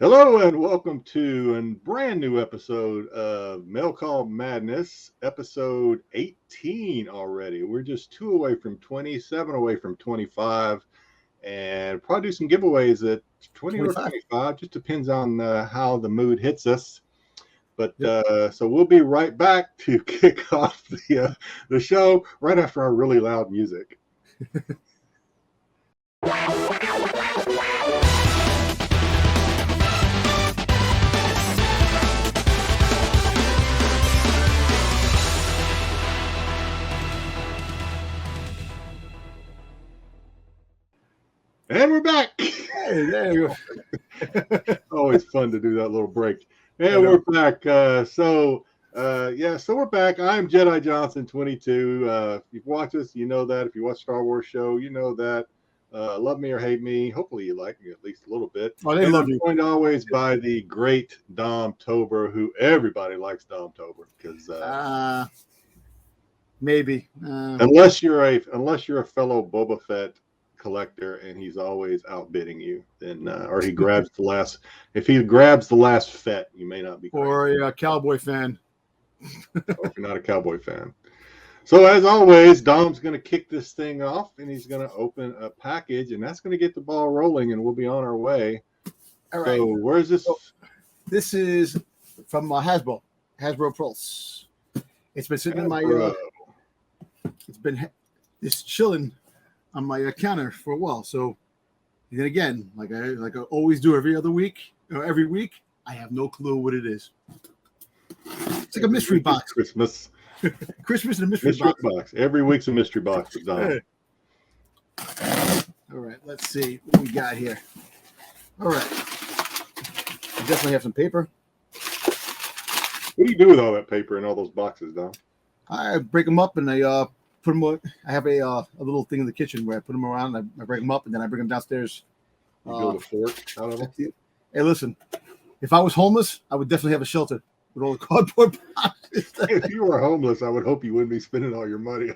Hello and welcome to a brand new episode of Mail Call Madness, episode 18 already. We're just 2 away from 20, 7 away from 25, and probably do some giveaways at 20 or 25. 25. Just depends on how the mood hits us. But Yep. so we'll be right back to kick off the show right after our really loud music. And we're back. Hey, there you go. Always fun to do that little break. I And know. we're back. So we're back. I'm Jedi Johnson 22. If you've watched us, you know that. If you watch Star Wars show, you know that. Love me or hate me. Hopefully you like me at least a little bit. Oh, they And love I'm you. joined always by the great Domtober, who everybody likes Domtober because Maybe. unless you're a fellow Boba Fett collector and he's always outbidding you, then or he grabs the last. If he grabs the last Fett, you may not be crazy. Or a cowboy fan. Or if you're not a Cowboy fan. So as always, Dom's going to kick this thing off and he's going to open a package, and that's going to get the ball rolling, and we'll be on our way. All right. So where's this? So, this is from Hasbro Pulse. It's been sitting in my. It's been chilling on my counter for a while. So, and then again, like I always do every other week, or every week, I have no clue what it is. It's like a mystery box. Christmas Christmas and a mystery box. Every week's a mystery box with Dom. Hey. All right, let's see what we got here. All right, I definitely have some paper. What do you do with all that paper and all those boxes, Dom? I break them up and I put them. I have a little thing in the kitchen where I put them around. I break them up and then I bring them downstairs. You build a fort out of them? Hey, listen, if I was homeless, I would definitely have a shelter with all the cardboard boxes. If you were homeless, I would hope you wouldn't be spending all your money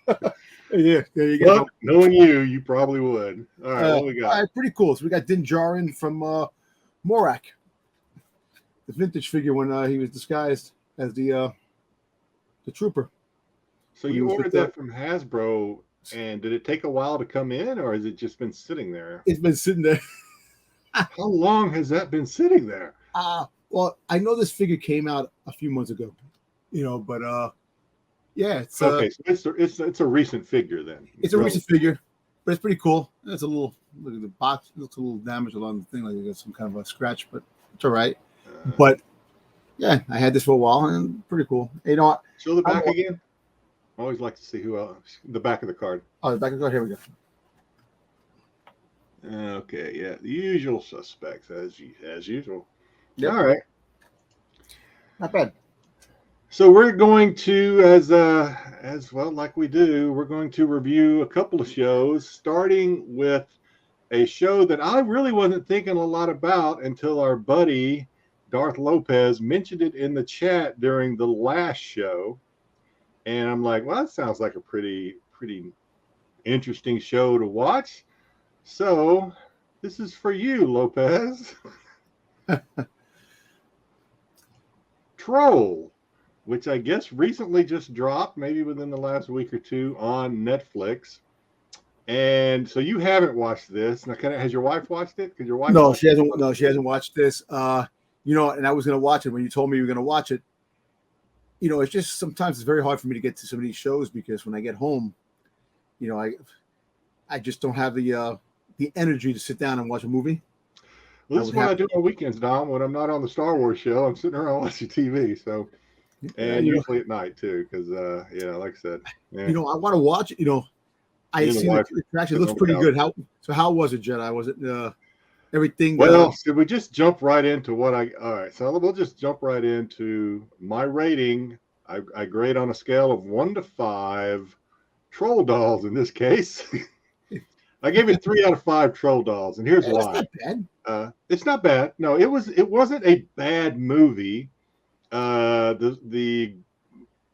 on. Yeah, there you go. But knowing you probably would. All right, what we got? All right, pretty cool. So we got Din Djarin from Morak, the vintage figure when he was disguised as the trooper. So you ordered that from Hasbro, and did it take a while to come in, or has it just been sitting there? It's been sitting there. How long has that been sitting there? Well, I know this figure came out a few months ago, but yeah, it's okay. So it's a recent figure then. It's a recent figure, but it's pretty cool. It's a little look at the box. It looks a little damaged along the thing, like it got some kind of a scratch, but it's all right. But yeah, I had this for a while and pretty cool. You know what? Show the back again. I always like to see who else. The back of the card. Oh, the back of the card. Here we go. Okay, yeah, the usual suspects as usual. Yep. All right, not bad. So we're going to, as well, like we do, we're going to review a couple of shows, starting with a show that I really wasn't thinking a lot about until our buddy Darth Lopez mentioned it in the chat during the last show. And I'm like, well, that sounds like a pretty interesting show to watch. So this is for you, Lopez. Troll, which I guess recently just dropped, maybe within the last week or two, on Netflix. And so you haven't watched this. Now, has your wife watched it? Because your wife she hasn't. No, she hasn't watched this. And I was going to watch it when you told me you were going to watch it. It's just sometimes it's very hard for me to get to some of these shows because when I get home, I just don't have the energy to sit down and watch a movie. Well, this is what I do on weekends, Dom. When I'm not on the Star Wars show, I'm sitting around watching TV. So, and usually at night too, because like I said, I want to watch it. I see the attraction. It looks pretty good. How was it, Jedi? Was it everything? Well, should we just jump right into what all right, so we'll just jump right into my rating. I grade on a scale of 1 to 5 troll dolls in this case. I gave it 3 out of 5 troll dolls, and here's why. Not bad. It's not bad. No, it wasn't a bad movie. The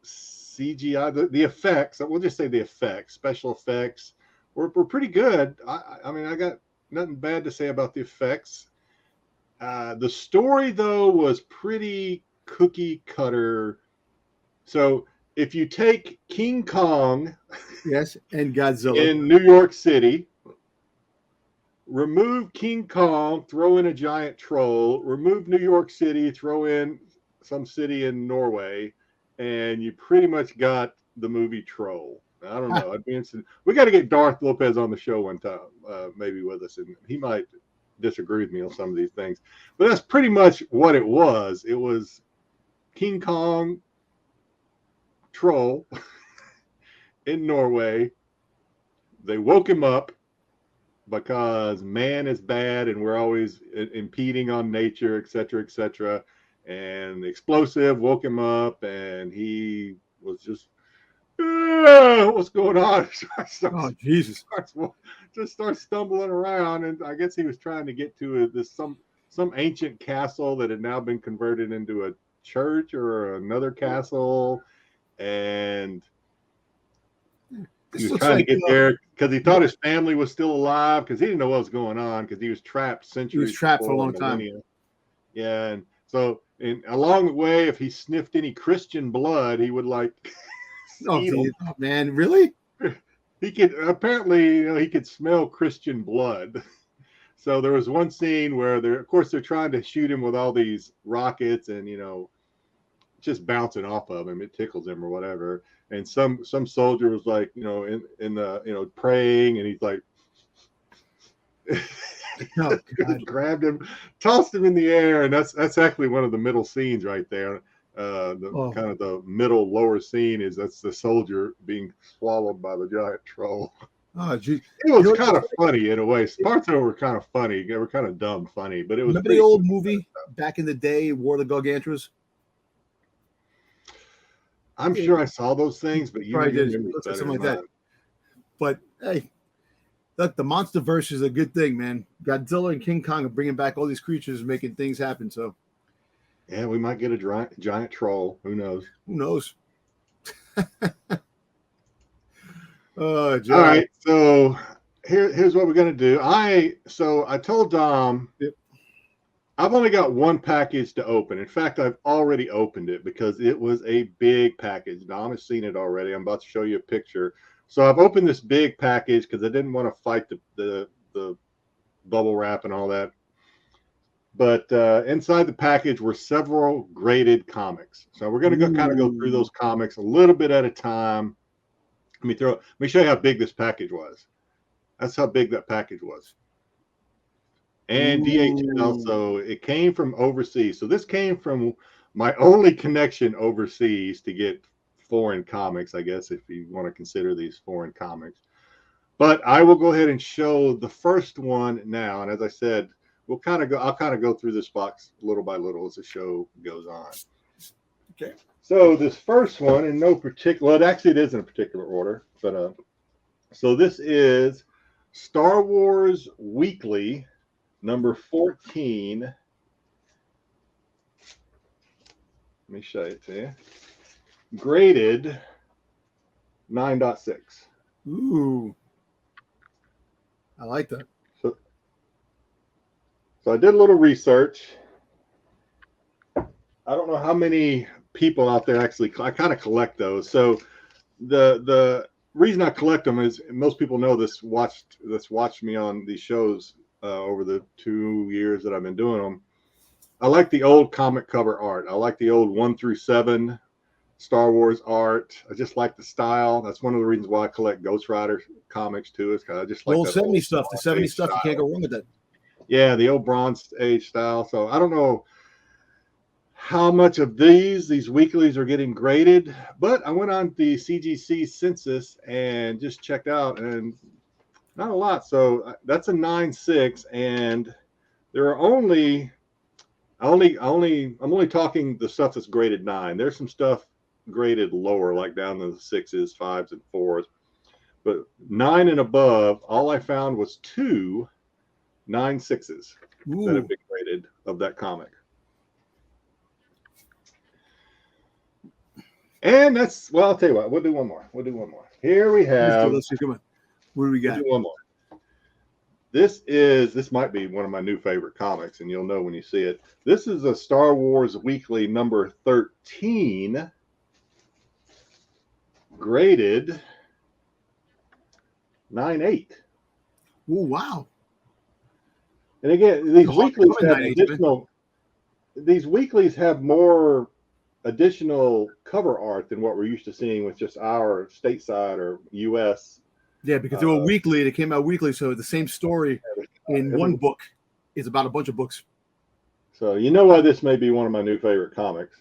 CGI, the effects, we'll just say the effects, special effects were pretty good. I mean, I got nothing bad to say about the effects. The story, though, was pretty cookie cutter. So if you take King Kong, yes, and Godzilla in New York City, remove King Kong, throw in a giant troll, remove New York City, throw in some city in Norway, and you pretty much got the movie Troll. I don't know. I'd be interested. We got to get Darth Lopez on the show one time, maybe with us, and he might disagree with me on some of these things. But that's pretty much what it was. It was King Kong, Troll in Norway. They woke him up because man is bad and we're always impeding on nature, et cetera, and the explosive woke him up and he was just what's going on? Oh Jesus! Just starts stumbling around, and I guess he was trying to get to this some ancient castle that had now been converted into a church or another castle, and he was trying to get there because he thought his family was still alive because he didn't know what was going on because he was trapped centuries. He was trapped for a long time. Yeah, and so along the way, if he sniffed any Christian blood, he would like. Oh man, really? He could apparently, he could smell Christian blood. So there was one scene where they're trying to shoot him with all these rockets and just bouncing off of him. It tickles him or whatever. And some soldier was like, in the praying, and he's like, oh, grabbed him, tossed him in the air, and that's actually one of the middle scenes right there. Kind of the middle lower scene that's the soldier being swallowed by the giant troll. Oh, geez. It was kind of funny in a way. Parts of it were kind of funny. They were kind of dumb funny, but it was. Remember the old movie back in the day, War of the Gargantuas? I'm sure I saw those things, but you remember something like that. But hey, look, the MonsterVerse is a good thing, man. Godzilla and King Kong are bringing back all these creatures, making things happen. So. Yeah, we might get a giant troll. Who knows? Who knows? All right, so here's what we're gonna do. I told Dom, I've only got one package to open. In fact, I've already opened it because it was a big package. Dom has seen it already. I'm about to show you a picture. So I've opened this big package because I didn't want to fight the bubble wrap and all that. But inside the package were several graded comics. So we're going to kind of go through those comics a little bit at a time. Let me show you how big this package was. That's how big that package was. And DHL, so it came from overseas. So this came from my only connection overseas to get foreign comics, I guess, if you want to consider these foreign comics. But I will go ahead and show the first one now. And as I said, I'll kind of go through this box little by little as the show goes on. Okay. So this first one in no particular, well, it is in a particular order, but so this is Star Wars Weekly number 14. Let me show it to you. Graded 9.6. Ooh. I like that. So I did a little research. I don't know how many people out there actually. I kind of collect those. So the reason I collect them is most people know that's watched me on these shows over the 2 years that I've been doing them. I like the old comic cover art. I like the old 1 through 7 Star Wars art. I just like the style. That's one of the reasons why I collect Ghost Rider comics too. Is because I just like the old 70s stuff. The 70s stuff, you can't go wrong with that. Yeah, the old Bronze Age style. So I don't know how much of these weeklies are getting graded, but I went on the CGC census and just checked out, and not a lot. So that's a 9.6, and there are I'm only talking the stuff that's graded 9. There's some stuff graded lower, like down to the 6s, 5s, and 4s, but 9 and above, all I found was 2 9.6s that have been graded of that comic. And that's, well, I'll tell you what, we'll do one more. Here we have. Let's see, come on. What do we got? We'll do one more. This might be one of my new favorite comics, and you'll know when you see it. This is a Star Wars Weekly number 13, graded 9/8. Oh wow! And again, these Hard to weeklies come in have 9/8, additional. These weeklies have more additional cover art than what we're used to seeing with just our stateside or U.S. Yeah, because they were weekly. They came out weekly, so the same story in one book is about a bunch of books. So you know why this may be one of my new favorite comics.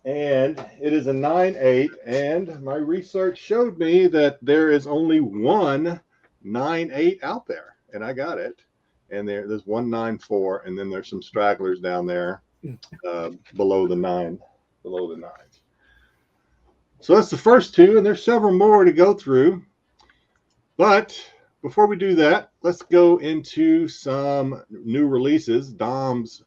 And it is a 9/8, and my research showed me that there is only one 9/8 out there, and I got it. And there's 194, and then there's some stragglers down there below the 9. So that's the first two, and there's several more to go through. But before we do that, let's go into some new releases, Dom's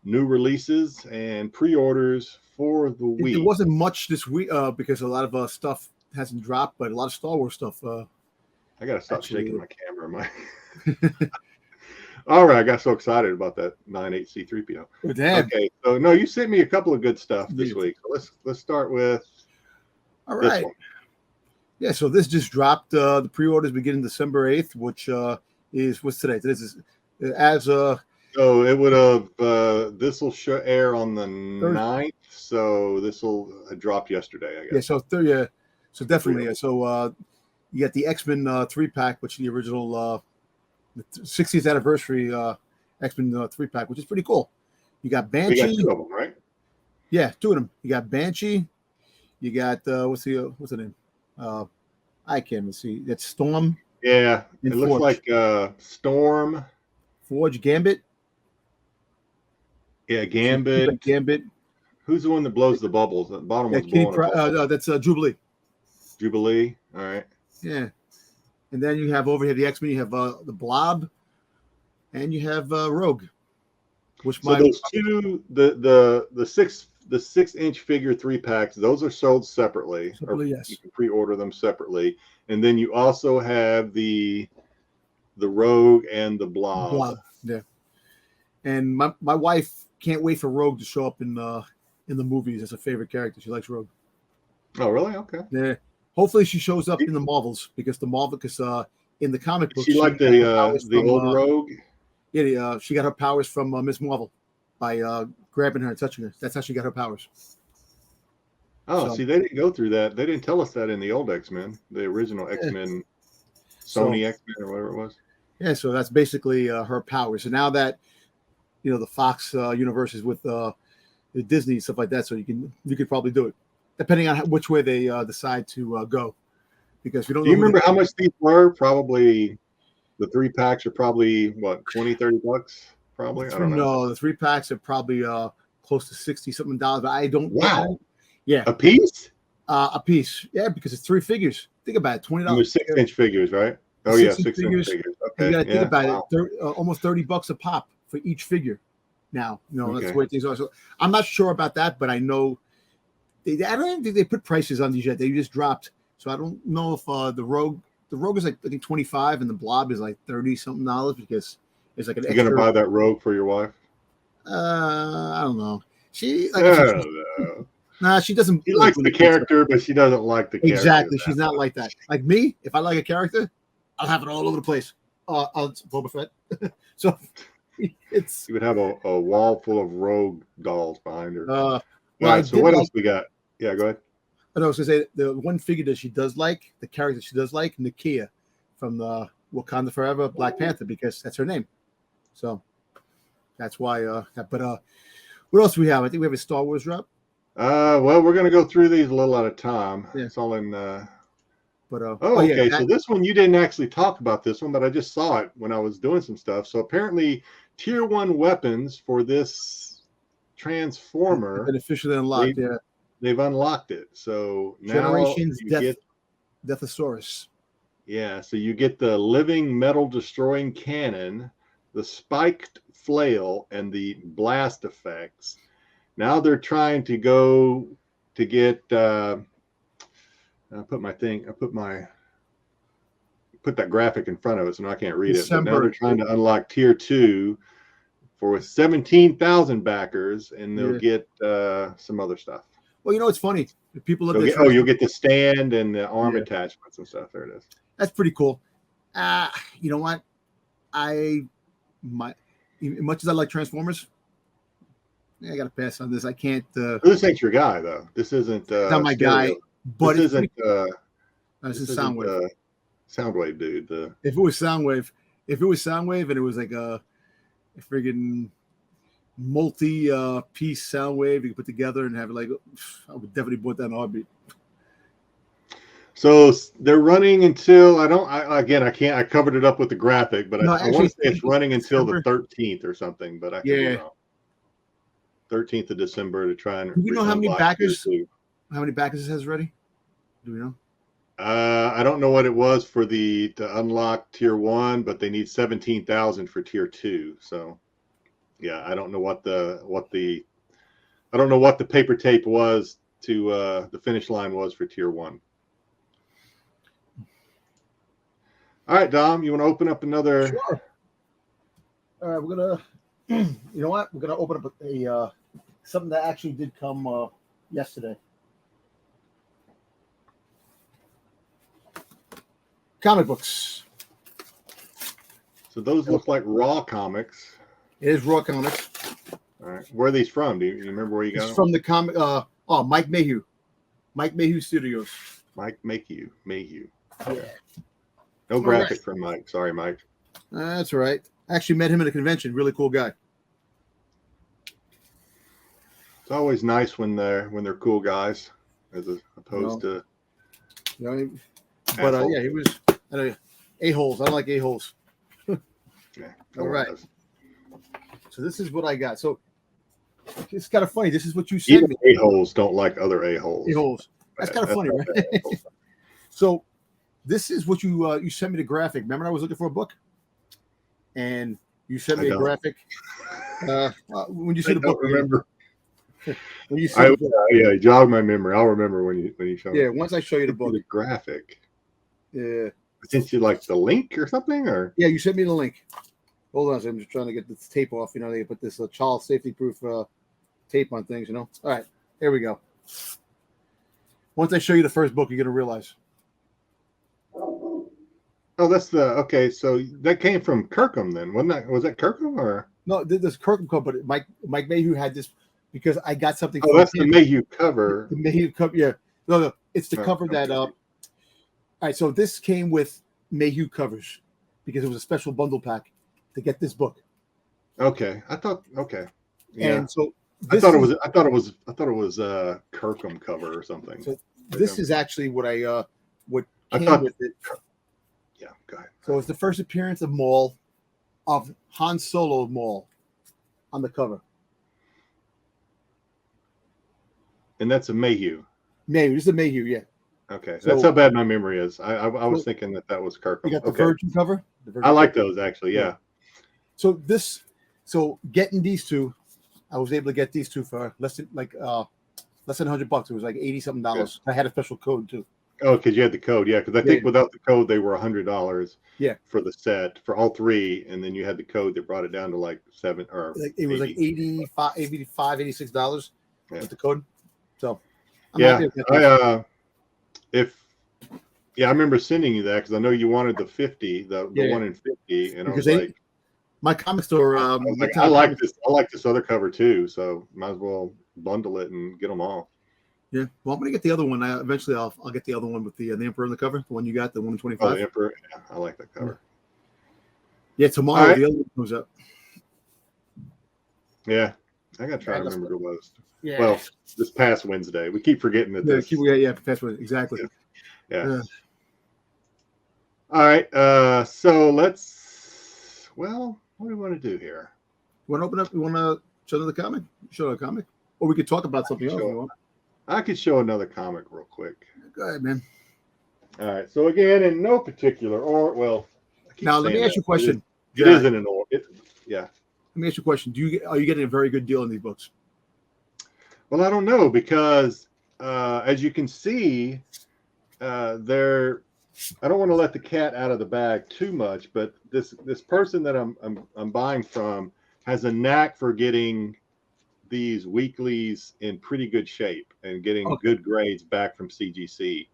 new releases and pre-orders for the week. There wasn't much this week because a lot of stuff hasn't dropped, but a lot of Star Wars stuff. I gotta stop shaking my camera. All right, I got so excited about that 9/8 C3PO. Oh, damn. Okay, so no, you sent me a couple of good stuff this week. So let's start with this one. Yeah, so this just dropped. The pre-orders begin December 8th, which is what's today? This is as So it would have this will air on the 9th, so this will drop yesterday, I guess. Yeah, so definitely. So you got the X-Men 3-pack, which is the original the 60th anniversary X-Men 3-pack, which is pretty cool. You got Banshee. We got 2 of them, right? Yeah, 2 of them. You got Banshee. You got what's the name? I can't even see. That's Storm. Yeah, it looks like Storm. Forge, Gambit. Yeah, Gambit. Who's the one that blows the bubbles? The bottom one's blowing that's Jubilee. Jubilee. All right. Yeah. And then you have over here the X-Men. You have the Blob, and you have Rogue. Those two, the 6-inch figure 3-packs, those are sold separately. Yes. You can pre-order them separately, and then you also have the Rogue and the Blob. Yeah. And my wife can't wait for Rogue to show up in the movies as a favorite character. She likes Rogue. Oh, really? Okay. Yeah. Hopefully she shows up in the Marvels because in the comic book she liked the old Rogue. Yeah, she got her powers from Miss Marvel by grabbing her and touching her. That's how she got her powers. Oh, see, they didn't go through that. They didn't tell us that in the old X-Men, the original X-Men, Sony X-Men or whatever it was. Yeah, so that's basically her powers. And now that the Fox universe is with the Disney and stuff like that, so you could probably do it, depending on which way they decide to go. Because we don't. Do you remember how much these were? Probably the 3-packs are probably what, $20-$30, probably. I don't know. No, the 3-packs are probably close to $60-something, but I don't. Wow. Yeah. A piece. A piece. Yeah, because it's 3 figures. Think about it. $20. They're 6-inch figures, right? Oh yeah, 6-inch figures. Okay. You got to think about it. Almost $30 a pop for each figure. Now, that's the way things are. So I'm not sure about that, but I know I don't even think they put prices on these yet. They just dropped. So I don't know if the Rogue is like I think $25 and the Blob is like $30-something because it's like an extra. You're gonna buy that Rogue for your wife? I don't know. She she doesn't. She likes the character, but she doesn't like the character. Exactly. She's not like that. Like me, if I like a character, I'll have it all over the place. Boba Fett. So it's. You would have a wall full of Rogue dolls behind her. All right. So what else we got? Yeah, go ahead. I was gonna say the one figure that she does like, the character she does like, Nakia from the Wakanda Forever Black Panther, because that's her name. So that's why. But what else do we have? I think we have a Star Wars drop. Well, we're gonna go through these a little at a time. Yeah. It's all in. Okay. So this one you didn't actually talk about this one, but I just saw it when I was doing some stuff. So apparently, Tier 1 weapons for this Transformer been officially unlocked. They've unlocked it. So now Generations Deathosaurus. Yeah, so you get the living metal destroying cannon, the spiked flail, and the blast effects. Now they're trying to go to get. I put my put that graphic in front of us, and I can't read it. But now December. they're trying to unlock tier 2 for 17,000 backers, and they'll get some other stuff. Well, you know, it's funny. If people look at you'll get the stand and the arm attachments and stuff. There it is. That's pretty cool. You know what? Much as I like Transformers, I got to pass on this. I can't. This ain't your guy, though. This isn't. Not my guy. But this isn't. This is Soundwave. Soundwave, dude. If it was Soundwave, and it was like a friggin' multi-piece Soundwave you could put together and have it, like, I would definitely put that in a heartbeat. So they're running until I covered it up with the graphic, but I want to say it's running until the 13th or something, but I can be wrong. 13th of December to try and. Do we know how many backers? How many backers it has already? Do we know? I don't know what it was for to unlock tier 1, but they need 17,000 for tier 2. So, yeah, I don't know what the paper tape was to the finish line was for tier 1. All right, Dom, you want to open up another? Sure. All right, we're gonna. You know what? We're gonna open up a something that actually did come yesterday. Comic books. So those look like raw comics. It is raw comics. All right, where are these from? Do you remember where you got them? It's from the comic. Mike Mayhew, Mike Mayhew Studios. Mike Mayhew. Yeah. No graphic from Mike. Sorry, Mike. That's all right. Actually met him at a convention. Really cool guy. It's always nice when they're cool guys, as opposed to. But he was a-holes. I don't like a-holes. Yeah. All right. So this is what I got. So it's kind of funny. This is what you said. Even a-holes don't like other a-holes. A-holes. That's kind of funny, right? So this is what you sent me the graphic. Remember I was looking for a book? And you sent me a graphic. When you see the book, remember. When you see you jog my memory. I'll remember when you show me. Yeah, once I show you the book. The graphic. Yeah. Since you like the link or something, or yeah, you sent me the link. Hold on, I'm just trying to get this tape off. You know, they put this child safety proof tape on things. You know. All right, here we go. Once I show you the first book, you're gonna realize. Oh, that's okay. So that came from Kirkham, then, wasn't that? Was that Kirkham or no? This Kirkham cover, but Mike Mayhew had this because I got something. Oh, that's the Mayhew cover. The Mayhew cover, yeah. No, it's the cover that. All right, so this came with Mayhew covers because it was a special bundle pack to get this book. Okay, I thought. Okay, yeah. And so I thought it was Kirkham cover or something. So this is actually what came with it. Yeah, go ahead. So it's the first appearance of Maul, of Han Solo Maul, on the cover. And that's a Mayhew. Mayhew, this is a Mayhew, yeah. Okay, so that's how bad my memory is. I was thinking that was Kirkham. You got the Virgin cover. I like those actually. Yeah. So getting these two, I was able to get these two for less than $100. It was like $80-something. Yeah. I had a special code too. Oh, because you had the code, yeah. Because I think without the code, they were $100. Yeah. For the set for all three, and then you had the code that brought it down to like $7 or it was like $85, $86 with the code. So I remember sending you that because I know you wanted the 50, the one in 50, and because I was like, my comic store. I like this. I like this other cover too, so might as well bundle it and get them all. Yeah, well, I'm gonna get the other one. Eventually, I'll get the other one with the Emperor on the cover. The one you got, the 125. Oh, the Emperor. Yeah, I like that cover. Yeah, tomorrow the other one comes up. Yeah, I gotta try to remember who it was. Yeah. Well, this past Wednesday, we keep forgetting that. Past Wednesday, exactly. Yeah. All right. So let's. Well, what do we want to do here? You want to open up? You want to show another comic? Show a comic, or we could talk about something else. I could show another comic real quick. Go ahead, man. All right. So again, in no particular order. Now let me ask you a question. It isn't an order. Yeah. Let me ask you a question. Are you getting a very good deal on these books? Well, I don't know because as you can see, they're I don't want to let the cat out of the bag too much, but this person that I'm buying from has a knack for getting these weeklies in pretty good shape and getting Okay. good grades back from CGC.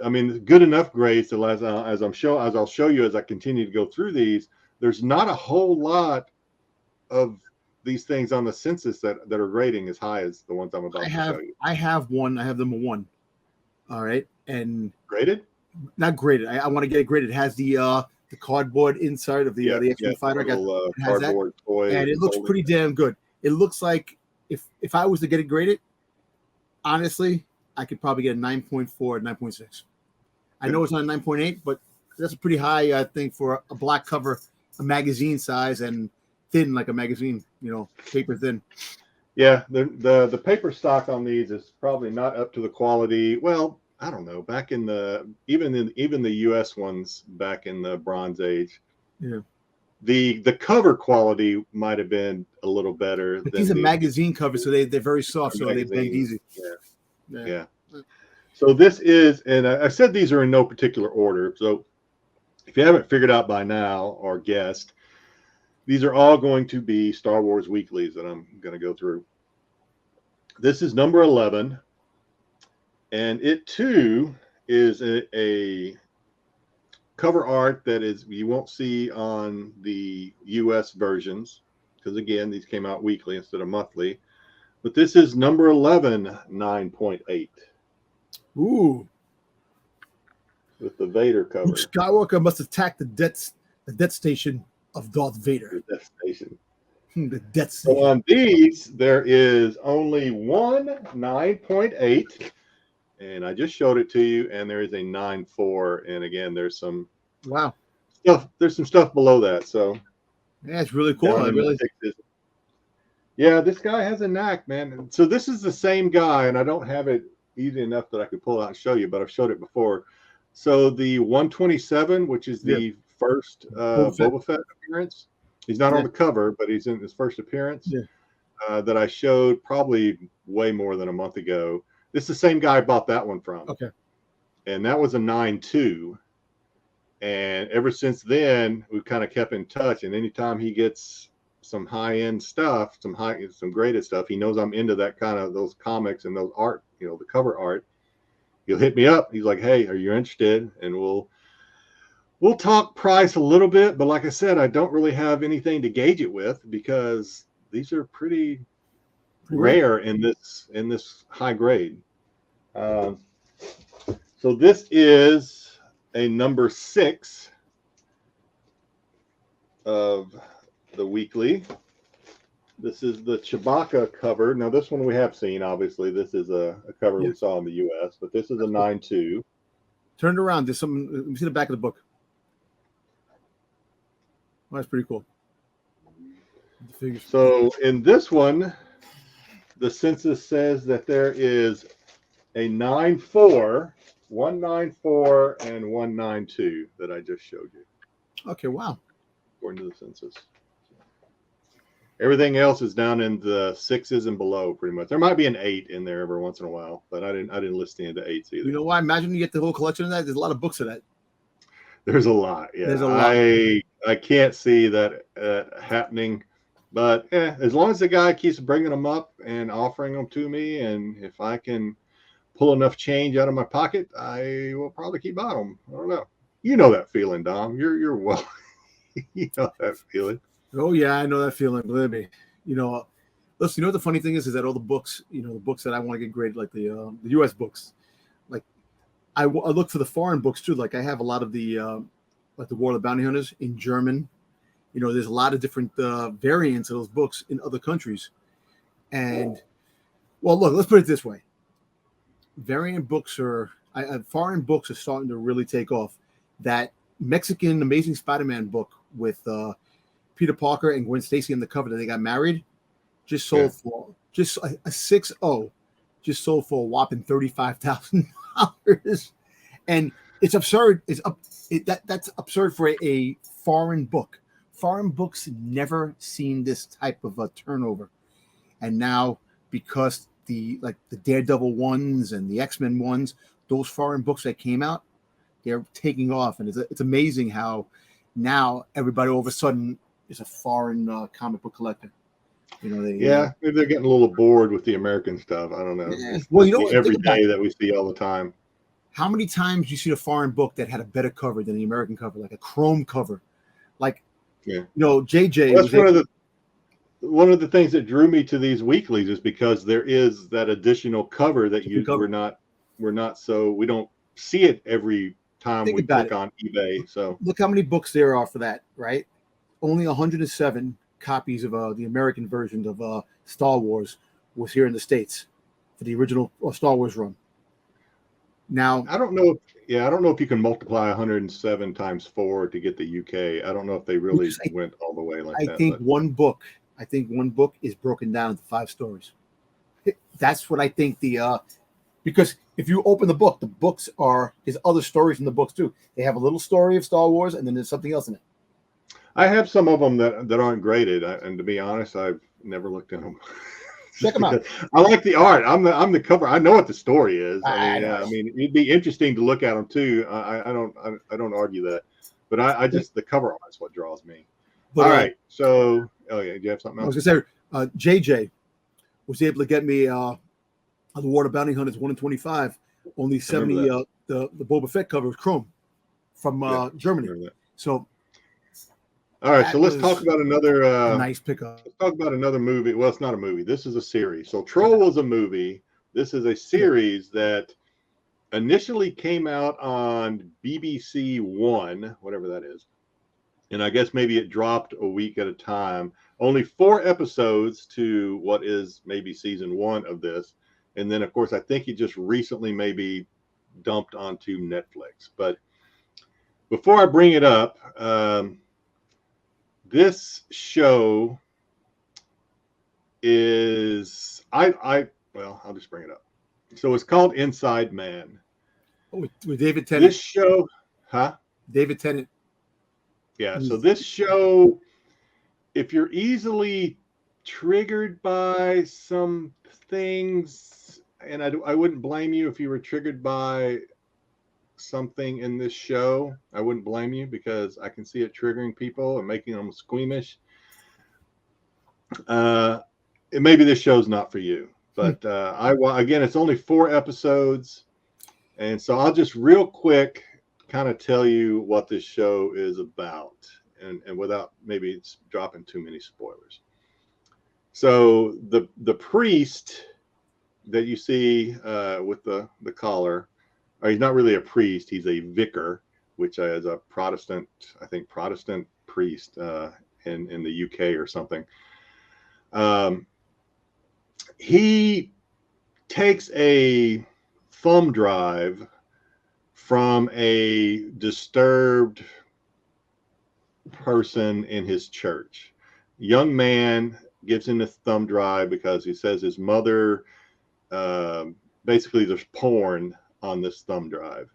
I mean, good enough grades to as I'll show you as I continue to go through these. There's not a whole lot of these things on the census that are rating as high as the ones I'm about to show you. I have one. I have number 1. All right, and Graded? Not graded. I want to get it graded. It has the cardboard inside of the X-Wing fighter. I got little, it has cardboard that, toy, and it looks pretty damn good. It looks like if I was to get it graded, honestly, I could probably get a 9.4, 9.6. I know it's not a 9.8, but that's a pretty high, I think, for a black cover, a magazine size, and thin like a magazine, paper thin. Yeah, the paper stock on these is probably not up to the quality. Well, I don't know. Back in even the U.S. ones back in the Bronze Age, yeah, the cover quality might have been a little better. But these are magazine covers, so they're very soft, so they bend easy. Yeah. So this is, and I said these are in no particular order. So if you haven't figured out by now or guessed, these are all going to be Star Wars weeklies that I'm going to go through. This is number 11, and it too is a cover art that you won't see on the US versions, because again, these came out weekly instead of monthly. But this is number 11, 9.8. Ooh. With the Vader cover. Luke Skywalker must attack the Death Station of Darth Vader. The Death Station. The Death Station. So on these, there is only one 9.8, and I just showed it to you, and there is a 9.4, and again, there's some stuff. There's some stuff below that. So yeah, it's really cool. Yeah, this guy has a knack, man. So this is the same guy, and I don't have it easy enough that I could pull out and show you, but I've showed it before. So the 127, which is the first Boba Fett appearance, he's not on the cover, but he's in his first appearance that I showed probably way more than a month ago. This is the same guy I bought that one from. Okay. And that was a 9.2. And ever since then, we've kind of kept in touch. And anytime he gets some high-end stuff, some graded stuff, he knows I'm into that kind of those comics and those art, the cover art. He'll hit me up. He's like, "Hey, are you interested?" And we'll talk price a little bit, but like I said, I don't really have anything to gauge it with because these are pretty rare in this high grade. So this is a number 6 of the weekly. This is the Chewbacca cover. Now, this one we have seen, obviously. This is a cover we saw in the U.S., but this is a 9.2. Turn it around. There's some. Let me see the back of the book. Oh, that's pretty cool. So in this one, the census says that there is a 9.4, 194, and 192 that I just showed you. Okay, wow. According to the census. Everything else is down in the 6s and below, pretty much. There might be an 8 in there every once in a while, but I didn't list any of the 8s either. You know why? Imagine you get the whole collection of that. There's a lot of books of that. There's a lot. Yeah, there's a lot. I can't see that happening, but as long as the guy keeps bringing them up and offering them to me, and if I can pull enough change out of my pocket, I will probably keep buying them. I don't know. You know that feeling, Dom. You're well. You know that feeling. Oh yeah, I know that feeling. Believe me. Listen. You know what the funny thing is that all the books, the books that I want to get graded, like the U.S. books, like I look for the foreign books too. Like I have a lot of the like the War of the Bounty Hunters in German. There's a lot of different variants of those books in other countries. And well, look, let's put it this way: variant books foreign books are starting to really take off. That Mexican Amazing Spider-Man book with Peter Parker and Gwen Stacy on the cover that they got married just sold for just a 6.0, just sold for a whopping $35,000, and it's absurd. That's absurd for a foreign book. Foreign books never seen this type of a turnover, and now because the Daredevil ones and the X-Men ones, those foreign books that came out, they're taking off, and it's amazing how now everybody all of a sudden is a foreign comic book collector. You know, maybe they're getting a little bored with the American stuff. I don't know. Yeah. Well, you know what? Every day that we see all the time. How many times you see a foreign book that had a better cover than the American cover, like a chrome cover, like JJ. Well, that's one of the things that drew me to these weeklies is because there is that additional cover that we don't see it every time we click on eBay. So look how many books there are for that, right? Only 107 copies of the American version of Star Wars was here in the States for the original Star Wars run. Now I don't know if you can multiply 107 times 4 to get the UK. I don't know if they really went all the way like that. I think one book is broken down into 5 stories. That's what I think because if you open the books there's other stories in the books too. They have a little story of Star Wars and then there's something else in it. I have some of them that aren't graded, and to be honest, I've never looked at them. Check them out. I like the art. I'm the cover. I know what the story is. I mean, it'd be interesting to look at them too. I don't argue that, but I just the cover art is what draws me. But, all right. So, do you have something else? I was gonna say, JJ was able to get me the War of Bounty Hunters 1 in 25. Only 70. The Boba Fett cover was chrome from Germany. So. All right, so let's talk about another nice pickup. Let's talk about another movie. Well, it's not a movie. This is a series. So Troll was a movie. This is a series that initially came out on BBC One, whatever that is. And I guess maybe it dropped a week at a time. Only 4 episodes to what is maybe season 1 of this. And then, of course, I think it just recently maybe dumped onto Netflix. But before I bring it up, this show is I'll just bring it up. So it's called Inside Man. Oh, with David Tennant. This show, David Tennant. Yeah. So this show, if you're easily triggered by some things, and I wouldn't blame you if you were triggered by something in this show. I wouldn't blame you because I can see it triggering people and making them squeamish. Maybe this show's not for you, but again, it's only 4 episodes, and so I'll just real quick kind of tell you what this show is about, and without maybe dropping too many spoilers. So the priest that you see with the collar. He's not really a priest. He's a vicar, which is a Protestant priest in the UK or something. He takes a thumb drive from a disturbed person in his church. Young man gives him this thumb drive because he says his mother, basically there's porn on this thumb drive,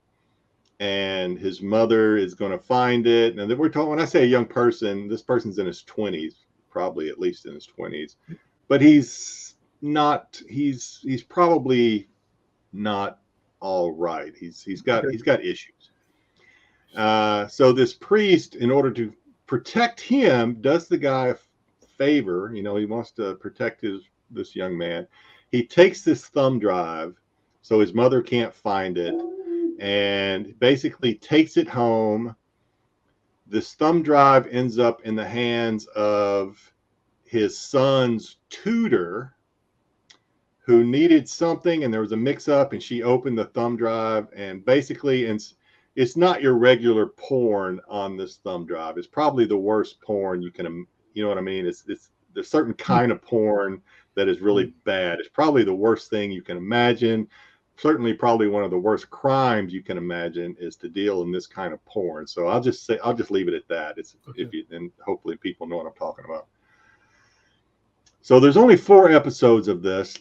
and his mother is going to find it. And then we're talking, when I say a young person, this person's in his 20s, probably at least in his 20s, but he's probably not all right. He's got issues. So this priest, in order to protect him, does the guy a favor. He wants to protect this young man. He takes this thumb drive so his mother can't find it, and basically takes it home. This thumb drive ends up in the hands of his son's tutor, who needed something, and there was a mix-up, and she opened the thumb drive, and basically it's not your regular porn on this thumb drive. It's probably the worst porn you can, you know what I mean? It's there's certain kind of porn that is really bad. It's probably the worst thing you can imagine. Certainly probably one of the worst crimes you can imagine is to deal in this kind of porn. So I'll just leave it at that. And hopefully people know what I'm talking about. So there's only 4 episodes of this.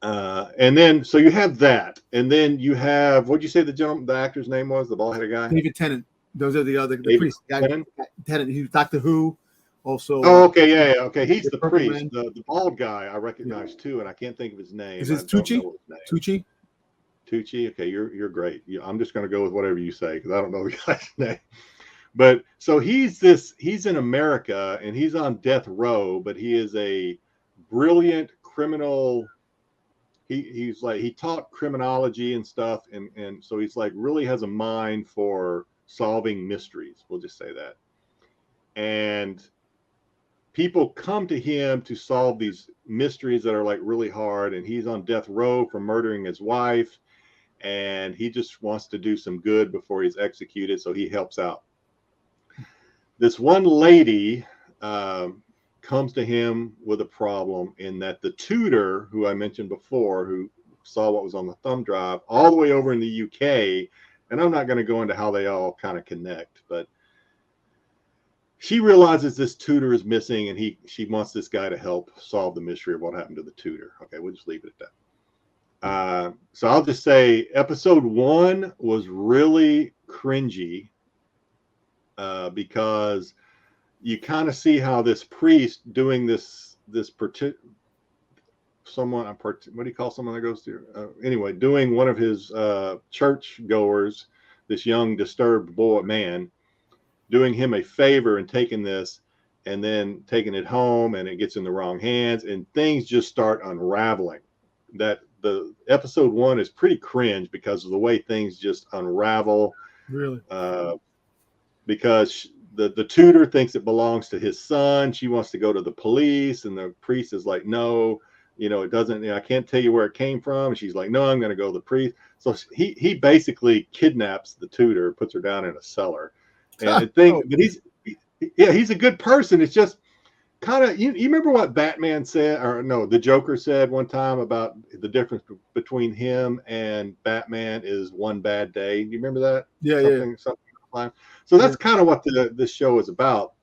And then, so you have that. And then you have, what'd you say the actor's name was? The bald-headed guy? David Tennant. Those are the priest. Tennant? He's Doctor Who. Also. Oh, okay. Yeah. Okay. He's the priest. The bald guy I recognize too, and I can't think of his name. Is it Tucci? Tucci? Tucci. Okay, you're great. I'm just going to go with whatever you say because I don't know the guy's name. But so he's in America and he's on death row, but he is a brilliant criminal. He's like he taught criminology and stuff, and so he's like really has a mind for solving mysteries. We'll just say that. And people come to him to solve these mysteries that are like really hard, and he's on death row for murdering his wife, and he just wants to do some good before he's executed, so he helps out. This one lady comes to him with a problem in that the tutor who I mentioned before, who saw what was on the thumb drive all the way over in the UK, and I'm not going to go into how they all kind of connect, but she realizes this tutor is missing, and she wants this guy to help solve the mystery of what happened to the tutor. Okay, we'll just leave it at that. So I'll just say episode 1 was really cringy because you kind of see how this priest doing what do you call someone that goes to anyway, doing one of his church goers, this young disturbed man, doing him a favor and taking this and then taking it home, and it gets in the wrong hands and things just start unraveling. That the episode 1 is pretty cringe because of the way things just unravel. Really? Because the tutor thinks it belongs to his son. She wants to go to the police, and the priest is like, no, it doesn't. I can't tell you where it came from. And she's like, no, I'm going to go to the priest. So he basically kidnaps the tutor, puts her down in a cellar, and but he's a good person. It's just kind of you remember what Batman said, or no, the Joker said one time about the difference between him and Batman is one bad day. Do you remember that? Yeah, something. So that's kind of what this show is about,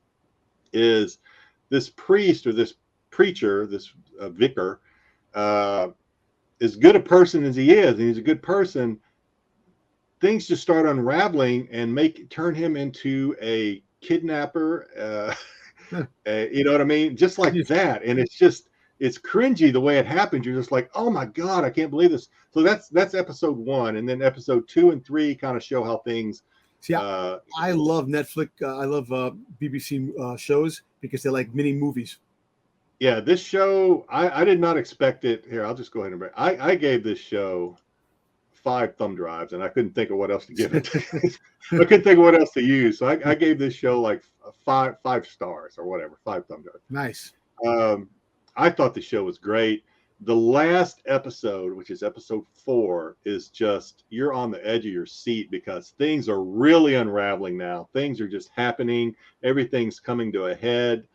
is this priest or this preacher, this vicar, as good a person as he is, and he's a good person, things just start unraveling and turn him into a kidnapper, you know what I mean? Just like that. And it's cringy the way it happens. You're just like, oh my God, I can't believe this. So that's episode 1. And then episode 2 and 3 kind of show how things. See, I love Netflix. I love BBC shows because they're like mini movies. Yeah, this show, I did not expect it. Here, I'll just go ahead and break. I gave this show 5 thumb drives, and I couldn't think of what else to give it. I couldn't think of what else to use. So I gave this show like 5 stars or whatever, 5 thumb drives. Nice. I thought the show was great. The last episode, which is episode 4, is just, you're on the edge of your seat because things are really unraveling now. Things are just happening. Everything's coming to a head.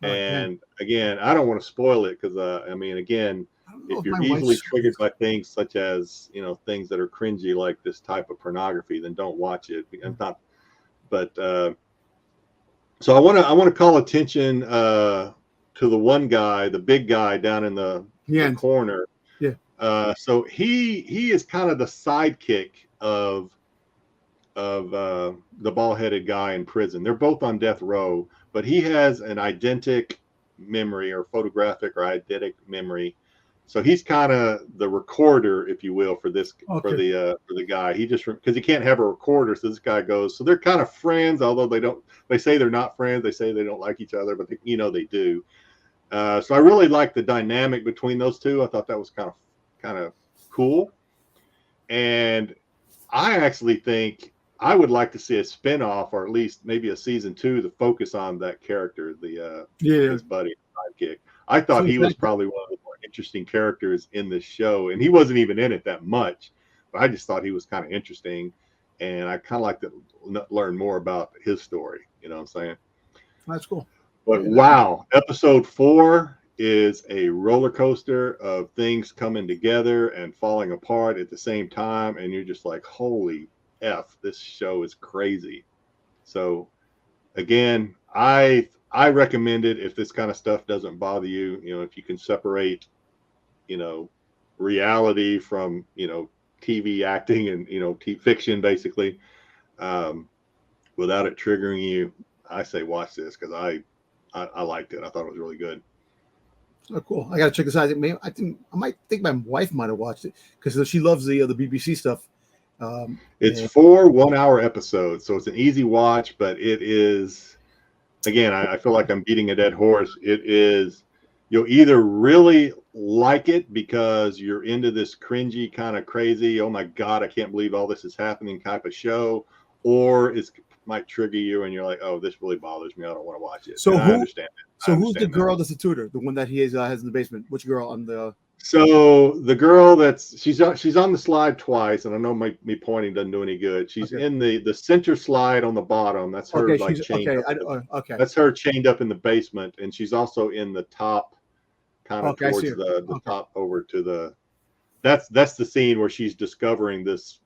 And again, I don't want to spoil it because, again, if you're easily triggered by things such as, things that are cringy like this type of pornography, then don't watch it. I'm not, but so I want to call attention to the one guy, the big guy down in the corner. Yeah. So he is kind of the sidekick of the bald-headed guy in prison. They're both on death row, but he has an eidetic memory, or photographic or eidetic memory. So he's kind of the recorder, if you will, for this for the guy. He just, because he can't have a recorder, so this guy goes. So they're kind of friends, although they say they're not friends. They say they don't like each other, but they do. So I really like the dynamic between those two. I thought that was kind of cool. And I actually think I would like to see a spinoff, or at least maybe a season 2 to focus on that character, his buddy, sidekick. I thought he was probably one of the more interesting characters in this show, and he wasn't even in it that much, but I just thought he was kind of interesting, and I kind of like to learn more about his story. You know what I'm saying? That's cool. But wow, episode 4 is a roller coaster of things coming together and falling apart at the same time, and you're just like, holy F, this show is crazy. So again, I recommend it if this kind of stuff doesn't bother you. If you can separate, reality from, TV acting and, fiction, basically, without it triggering you, I say watch this because I liked it. I thought it was really good. Oh, cool. I gotta check this out. I might think my wife might have watched it because she loves the BBC stuff. It's 4 1-hour episodes, so it's an easy watch, but it is, again, I feel like I'm beating a dead horse. It is, you'll either really like it because you're into this cringy kind of crazy, oh my God, I can't believe all this is happening type of show, or it might trigger you and you're like, oh, this really bothers me. I don't want to watch it. So I understand it. So who's the girl that's the tutor? The one that he has in the basement? Which girl on the? So the girl she's on the slide twice, and I know me pointing doesn't do any good. She's in the center slide on the bottom. That's her chained up. Okay. That's her chained up in the basement, and she's also in the top, kind of towards the top over to the. That's the scene where she's discovering this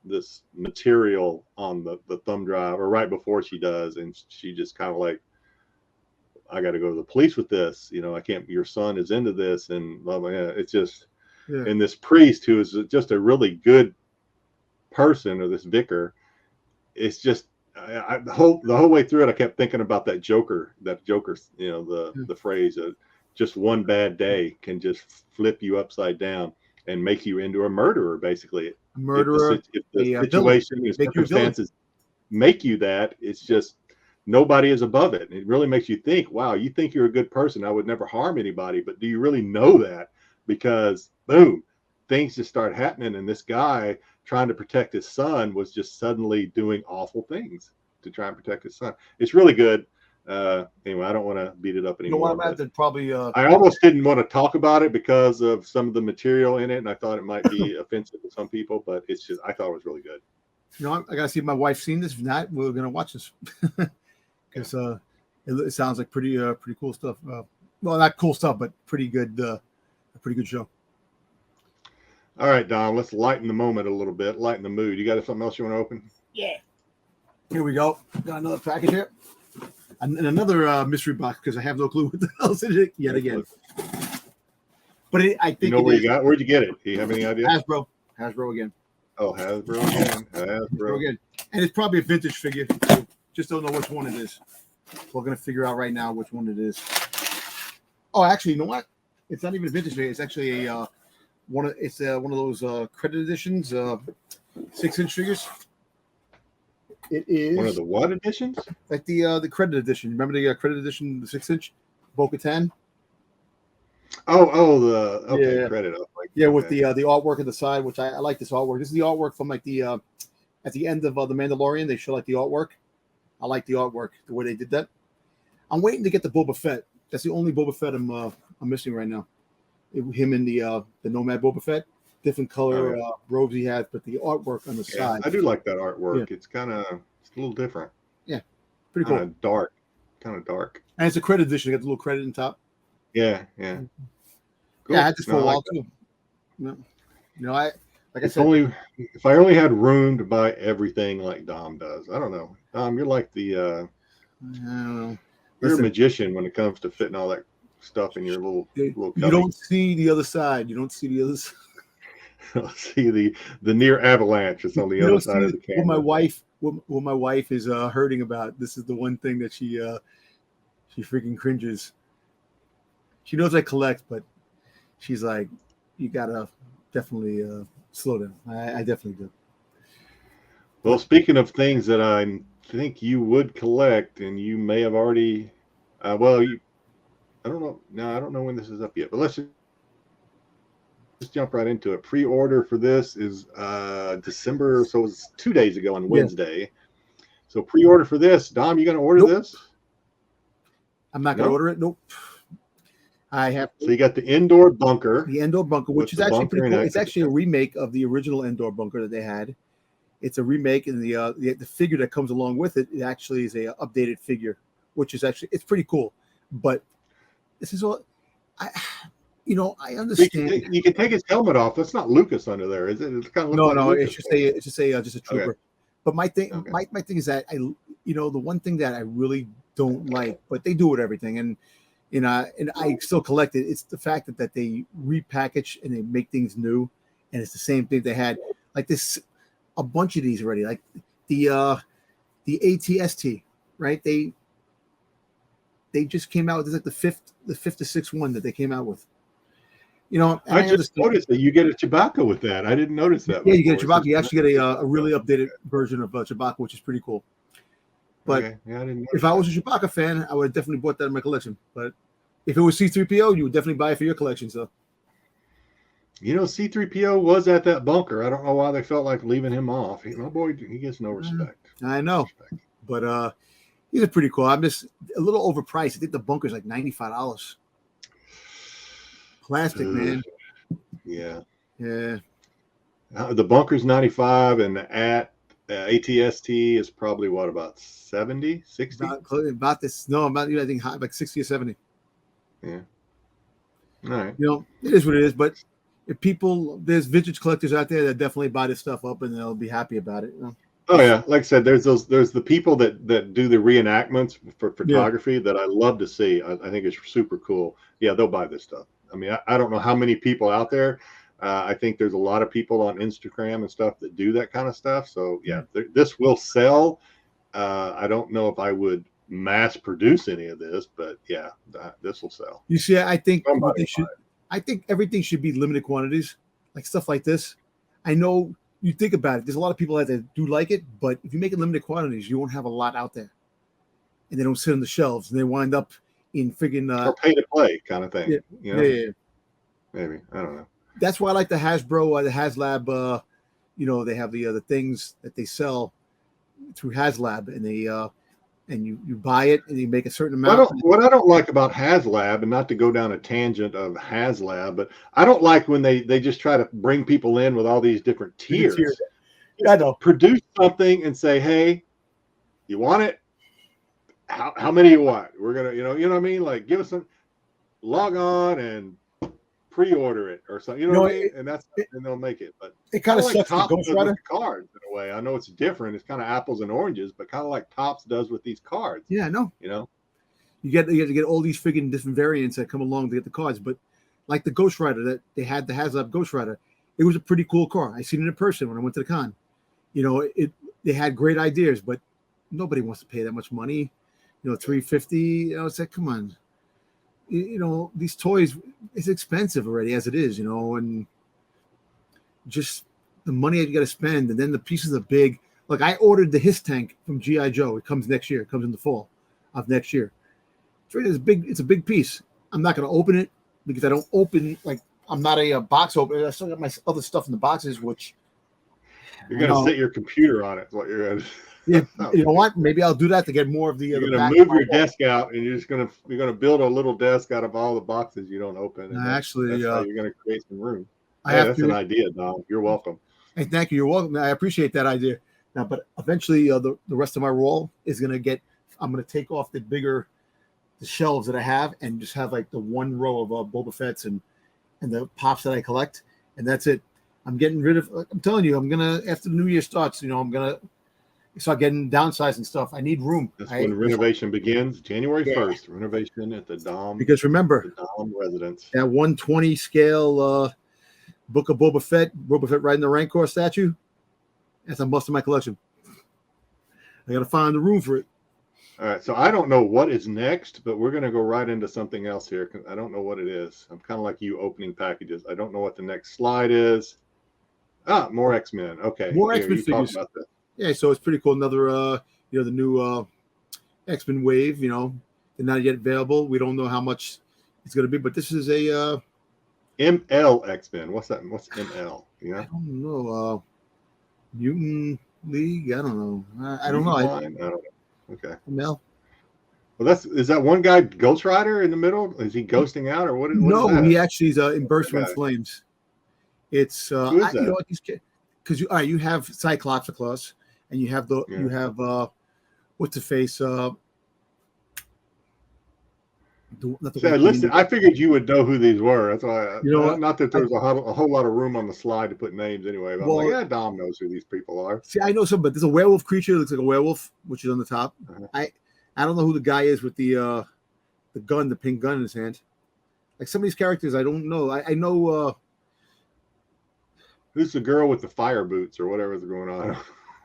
material on the thumb drive, or right before she does, and she just kind of like, I got to go to the police with this. I can't. Your son is into this, and blah, blah, blah. It's just, and this priest who is just a really good person, or this vicar. It's just, the whole way through it, I kept thinking about that Joker. The phrase, just one bad day can just flip you upside down and make you into a murderer. Basically, a murderer. If the situation and circumstances make you that, it's just. Nobody is above it. It really makes you think, wow, you think you're a good person. I would never harm anybody. But do you really know that? Because, boom, things just start happening. And this guy trying to protect his son was just suddenly doing awful things to try and protect his son. It's really good. Anyway, I don't want to beat it up anymore. I almost didn't want to talk about it because of some of the material in it. And I thought it might be offensive to some people. But it's just, I thought it was really good. I got to see if my wife's seen this. If not, we're going to watch this. Because it sounds like pretty cool stuff. Well, not cool stuff, but pretty good. A pretty good show. All right, Dom. Let's lighten the moment a little bit. Lighten the mood. You got something else you want to open? Yeah. Here we go. Got another package here, and another mystery box because I have no clue what the hell's in it yet again. But I think where you got. Where'd you get it? Do you have any idea? Hasbro again. Oh, Hasbro again. Hasbro again. And it's probably a vintage figure. Just don't know which one it is. We're gonna figure out right now which one it is. Oh, actually, you know what? It's not even a vintage figure. It's actually one of those credit editions, 6-inch figures. It is one of the what editions? Like the credit edition. Remember the credit edition, the 6-inch Bo-Katan? Credit. With the artwork on the side, which I like this artwork. This is the artwork from like the at the end of the Mandalorian. They show like the artwork. I like the artwork, the way they did that. I'm waiting to get the Boba Fett. That's the only Boba Fett I'm missing right now. Him and the Nomad Boba Fett, different color robes he has, but the artwork on the side. I do like that artwork. Yeah. It's a little different. Yeah, pretty cool. Kind of dark. And it's a credit edition. You got the little credit on top. Yeah. Cool. Yeah, I had this for a while too. If I only had room to buy everything like Dom does. I don't know. Dom, you're like the you're a magician when it comes to fitting all that stuff in your little You don't see the other side. You don't see the other side. See the near avalanche is on the other side of the camera. What my wife is hurting about. This is the one thing that she freaking cringes. She knows I collect, but she's like, you gotta definitely slow down. I definitely do. Well, speaking of things that I think you would collect, and you may have already, I don't know. No, I don't know when this is up yet, but let's just jump right into it. Pre-order for this is December, so it was 2 days ago on Wednesday. Yeah. So pre-order for this. Dom, you going to order this? I'm not going to order it. Nope. I have. So you got the Endor bunker. The Endor bunker, which is actually pretty cool. It's actually a remake of the original Endor bunker that they had. It's a remake, and the figure that comes along with it, it actually is a updated figure, which is actually, it's pretty cool. But this is all I understand. You can take his helmet off. That's not Lucas under there, is it? It's kind of no. It's just a trooper. Okay. But my thing, my thing is that the one thing that I really don't like, but they do with everything, and I still collect it. It's the fact that they repackage and they make things new, and it's the same thing they had like this. A bunch of these already, like the ATST, right? They just came out with like the fifth to sixth one that they came out with. You know, and I just understand. noticed that you get a Chewbacca with that. I didn't notice that. Yeah, you get a before. Chewbacca. You actually get a really updated version of Chewbacca, which is pretty cool. But Okay. Yeah, I didn't if notice I that. was a Chewbacca fan, I would have definitely bought that in my collection. But if it was C-3PO, you would definitely buy it for your collection. So You know, C-3PO was at that bunker. I don't know why they felt like leaving him off. My boy, he gets no respect. I know, Respect. but these are pretty cool. I'm just a little overpriced. I think the bunker's like $95. Plastic, man. Yeah. Yeah. The bunker's 95 and the ATST is probably what, about 70, 60? About this. No, about I think high, like 60 or 70. Yeah. All right. You know, it is what it is. But if there's vintage collectors out there that definitely buy this stuff up and they'll be happy about it. You know? Oh yeah, like I said, there's the people that do the reenactments for photography that I love to see. I think it's super cool. Yeah, they'll buy this stuff. I mean, I don't know how many people out there. I think there's a lot of people on Instagram and stuff that do that kind of stuff. So yeah, this will sell. I don't know if I would mass produce any of this, but yeah, this will sell. You see, I think everything should be limited quantities, like stuff like this. I know you think about it. There's a lot of people out there that do like it, but if you make it limited quantities, you won't have a lot out there, and they don't sit on the shelves, and they wind up in friggin' or pay to play kind of thing. Yeah, you know? yeah. Maybe, I don't know. That's why I like the Hasbro, the HasLab. You know, they have the things that they sell through HasLab, and they and you buy it and you make a certain amount. What I don't like about HasLab, and not to go down a tangent of HasLab, but I don't like when they just try to bring people in with all these different tiers. Yeah, I know. Produce something and say, hey, you want it? How many you want? We're gonna, you know what I mean? Like, give us some, log on and pre-order it or something. You know what I mean? And they'll make it. But it kind of like sucks. Topps does with cards in a way. I know it's different. It's kind of apples and oranges, but kind of like Topps does with these cards. Yeah, I know. You know, you have to get all these friggin' different variants that come along to get the cards. But like the Ghost Rider that they had, the HasLab Ghost Rider, it was a pretty cool car. I seen it in person when I went to the con. You know, they had great ideas, but nobody wants to pay that much money. You know, $350. You know, it's like, come on. You know, these toys, it's expensive already as it is, you know, and just the money that you got to spend, and then the pieces are big. Like I ordered the Hiss tank from G.I. Joe. It comes next year. It comes in the fall of next year. It's a big piece. I'm not going to open it because I don't open, like, I'm not a box opener. I still got my other stuff in the boxes, which you're going to set your computer on it. What you're going to. Yeah, you know what? Maybe I'll do that to get more of the. You're going to move your desk out, and you're going to build a little desk out of all the boxes you don't open. And that's how you're going to create some room. That's an idea, Dom. You're welcome. Hey, thank you. You're welcome. I appreciate that idea. Now, but eventually, the rest of my wall is going to get. I'm going to take off the shelves that I have, and just have like the one row of Boba Fett's and the pops that I collect, and that's it. I'm getting rid of. I'm telling you, I'm gonna after the new year starts. You know, I'm gonna start getting downsizing stuff. I need room. That's when renovation begins, January 1st. Renovation at the Dom. Because remember, the Dom residence. That 120 scale Book of Boba Fett riding the Rancor statue. That's a must in my collection. I got to find the room for it. All right, so I don't know what is next, but we're going to go right into something else here. I don't know what it is. I'm kind of like you opening packages. I don't know what the next slide is. More X-Men. Okay. More X-Men figures. Talk about this. Yeah, so it's pretty cool. Another, the new X-Men wave, they're not yet available. We don't know how much it's going to be, but this is a ML X-Men. What's that? What's ML? Yeah. I don't know. Mutant League. I don't know. I don't know. I don't know. Okay. ML. Well, is that one guy Ghost Rider in the middle? Is he ghosting out or what? No, is that? He actually is in Burst in Flames. It's Who is that? Because you have Cyclops, of course, and you have you have what's the face? Listen, I figured you would know who these were. That's why. Not that there's a whole lot of room on the slide to put names anyway. But I'm like, Dom knows who these people are. See, I know some, but there's a werewolf creature that looks like a werewolf, which is on the top. Uh-huh. I don't know who the guy is with the gun, the pink gun in his hand. Like some of these characters, I don't know. I know. Who's the girl with the fire boots or whatever's going on?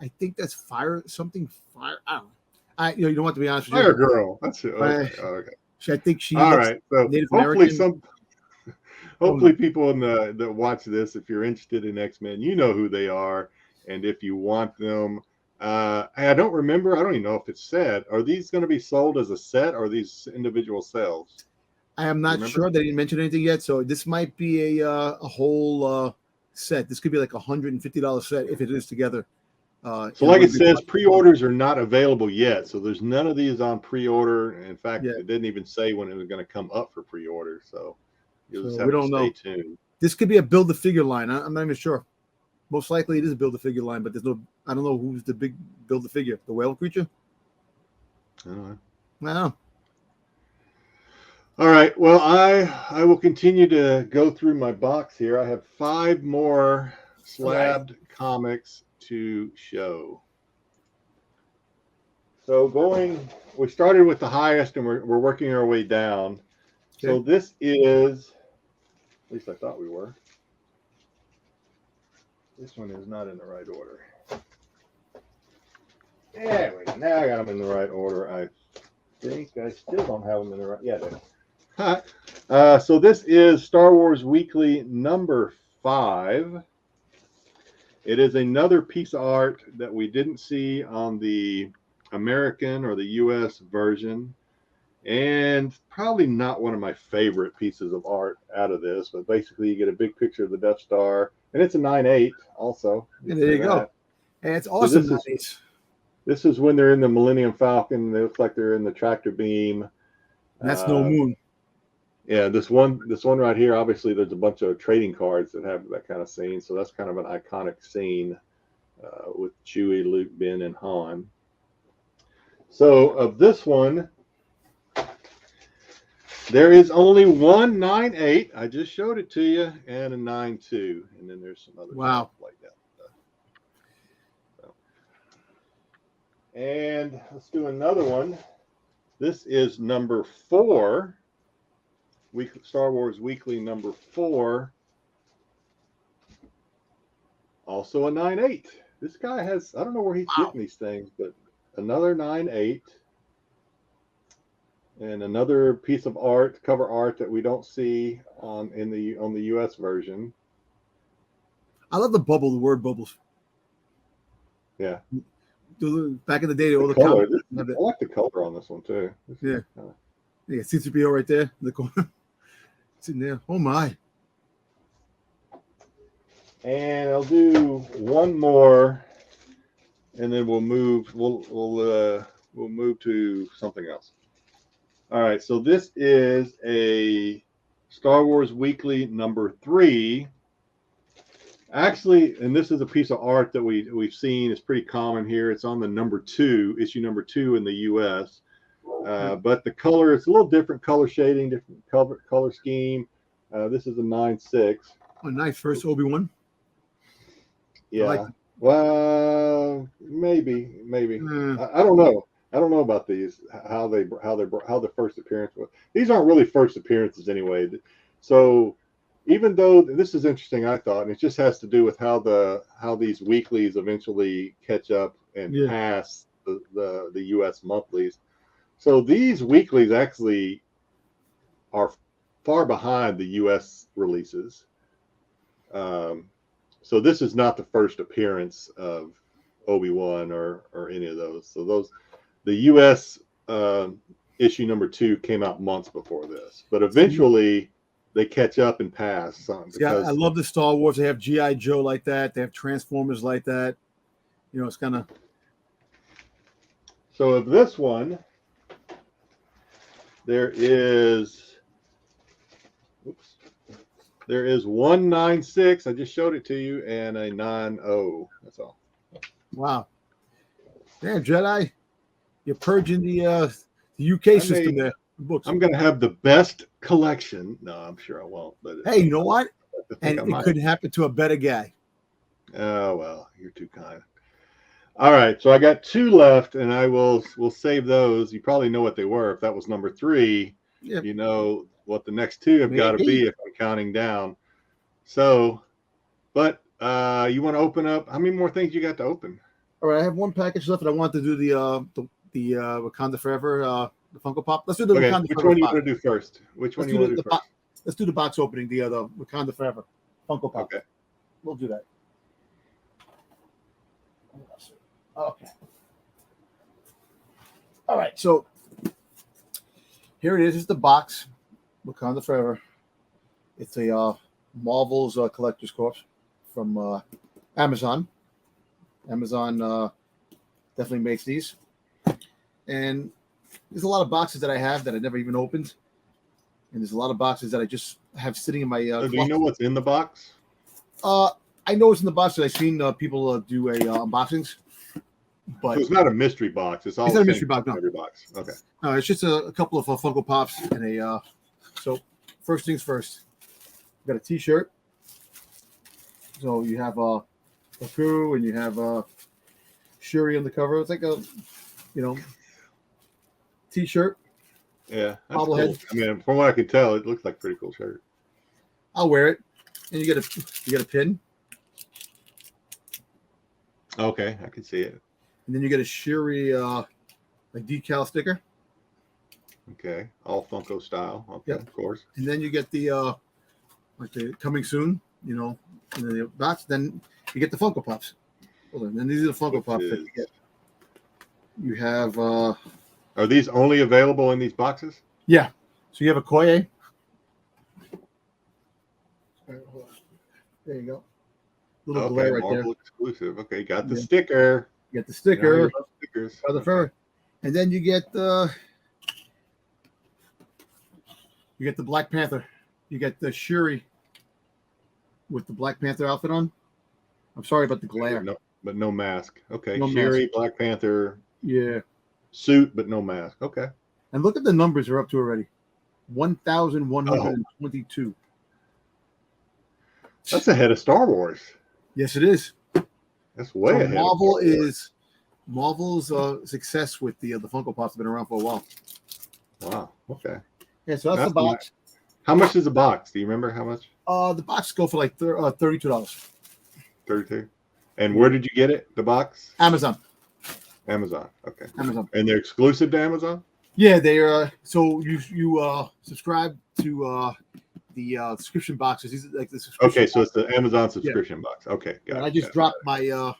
I think that's fire. I don't know. You don't want to be honest with you. Fire you. girl. That's it. Okay. I think she. All right. So Native hopefully American. hopefully people that watch this, if you're interested in X-Men, you know who they are, and if you want them. I don't remember. I don't even know if it's said. Are these going to be sold as a set or are these individual sales? I am not sure. They didn't mention anything yet, so this might be a whole set. This could be like $150 set if it is together. So like it says, pre-orders are not available yet. So there's none of these on pre-order. In fact, it didn't even say when it was going to come up for pre-order. So you'll just have to stay tuned. This could be a build-a-figure line. I'm not even sure. Most likely it is a build-a-figure line, but there's no. I don't know who's the big build-a-figure. The whale creature? I don't know. I don't know. All right. Well, I will continue to go through my box here. I have 5 more slabbed comics to show. So we started with the highest and we're working our way down. Okay. So this is, at least I thought we were. This one is not in the right order. There we go. Now I got them in the right order. I think I still don't have them in the right. Yeah, there. So this is Star Wars Weekly number 5. It is another piece of art that we didn't see on the American or the U.S. version, and probably not one of my favorite pieces of art out of this. But basically, you get a big picture of the Death Star, and it's a 9/8 also. Yeah, there you go. And it's awesome. So this is when they're in the Millennium Falcon. They look like they're in the tractor beam. That's no moon. Yeah, this one right here, obviously there's a bunch of trading cards that have that kind of scene. So that's kind of an iconic scene with Chewie, Luke, Ben, and Han. So of this one, there is only one 9/8. I just showed it to you, and a 9/2. And then there's some other stuff like that. So. And let's do another one. This is number 4. Star Wars Weekly number 4, also a 9/8. This guy has, I don't know where he's getting these things, but another 9/8 and another piece of art, cover art that we don't see on the US version. I love the word bubbles. Yeah. Back in the day, all the color. I like the color on this one too. Yeah. Yeah, C-3PO right there in the corner. It's in there. Oh my. And I'll do one more, and then we'll move. We'll move to something else. All right. So this is a Star Wars Weekly number 3. Actually, and this is a piece of art that we've seen. It's pretty common here. It's on the issue number 2 in the U.S. But the color, it's a little different color shading, different color scheme. This is a 9/6. Oh, nice. First Obi-Wan. Yeah. Well, maybe. I don't know. I don't know about these. How the first appearance was. These aren't really first appearances anyway. So even though this is interesting, I thought, and it just has to do with how these weeklies eventually catch up and pass the U.S. monthlies. So these weeklies actually are far behind the U.S. releases. So this is not the first appearance of Obi-Wan or any of those. So the U.S. Issue number 2 came out months before this, but eventually they catch up and pass. I love the Star Wars. They have G.I. Joe like that. They have Transformers like that. You know, it's kind of. So of this one, there is one 9/6. I just showed it to you, and a 9/0. That's all. Wow. Damn, Jedi, you're purging the UK system there. Books. I'm going to have the best collection. No, I'm sure I won't. But hey, you know what? And it could happen to a better guy. Oh well, you're too kind. All right, so I got 2 left, and we'll save those. You probably know what they were. If that was number 3, you know what the next 2 have got to be if I'm counting down. So, but you want to open up? How many more things you got to open? All right, I have one package left, and I want to do the Wakanda Forever, the Funko Pop. Let's do the Wakanda Which Forever. one do you want to do first? Which one do you want to do first? let's do the box opening. The Wakanda Forever Funko Pop. Okay. We'll do that. Okay. All right. So here it is. It's the box. Wakanda Forever. It's a Marvel's Collector's Corpse from Amazon. Amazon definitely makes these. And there's a lot of boxes that I have that I never even opened. And there's a lot of boxes that I just have sitting in my So do you know what's in the box? I know it's in the box because I've seen people do unboxings. But So it's not a mystery box. It's not a mystery box. No. Every box. Okay. No, it's just a couple of Funko Pops and a. So first things first, got a T-shirt. So you have a crew and you have Shuri on the cover. It's like a, T-shirt. Yeah, that's Bobblehead. cool. I mean, from what I can tell, it looks like a pretty cool shirt. I'll wear it, and you get a pin. Okay, I can see it. And then you get a Shuri like decal sticker. Okay, all Funko style. Okay, Yep. Of course. And then you get the like the coming soon, in the box. Then you get the Funko Pops. Hold on. Then these are the Funko Pops that you get. You have. Are these only available in these boxes? Yeah. So you have a Koye. There you go. Little glare right Marvel there. exclusive. Okay, got the sticker. You get the sticker. Stickers. The fur. And then you get the Black Panther. You get the Shuri with the Black Panther outfit on. I'm sorry about the glare. No, but no mask. Okay, No Shuri, mask. Black Panther. Yeah. Suit, but no mask. Okay. And look at the numbers they're up to already. 1,122. That's ahead of Star Wars. Yes, it is. That's way ahead. Marvel's success with the Funko Pops have been around for a while. Wow. Okay. Yeah, so that's the box. Nice. How much is the box? Do you remember how much? The boxes go for like $32. 32. And where did you get it? The box? Amazon. Okay. Amazon. And they're exclusive to Amazon? Yeah, they are. So you subscribe to the subscription boxes. These are like the subscription. Okay, so it's the Amazon subscription box. Okay, got it. I just dropped my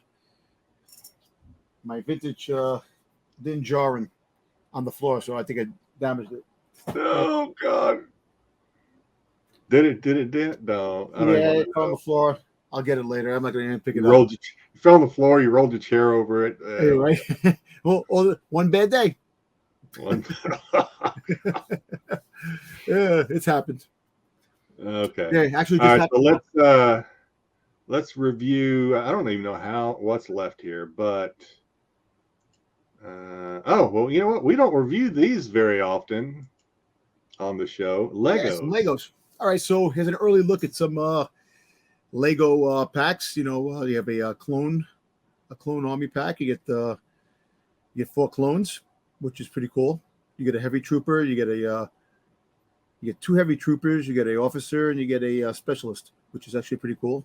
my vintage Din Djarin on the floor, so I think I damaged it. Oh God! Did it? No. It fell on the floor. I'll get it later. I'm not going to even pick it up. You fell on the floor. You rolled your chair over it. Anyway, well, one bad day. Yeah, it's happened. Okay. Yeah, actually, all right. So let's review. I don't even know what's left here, but well, you know what? We don't review these very often on the show. Legos. Yeah, some Legos. All right. So here's an early look at some Lego packs. You have a clone army pack. You get 4 clones, which is pretty cool. You get a heavy trooper. You get 2 heavy troopers. You get an officer, and you get a specialist, which is actually pretty cool.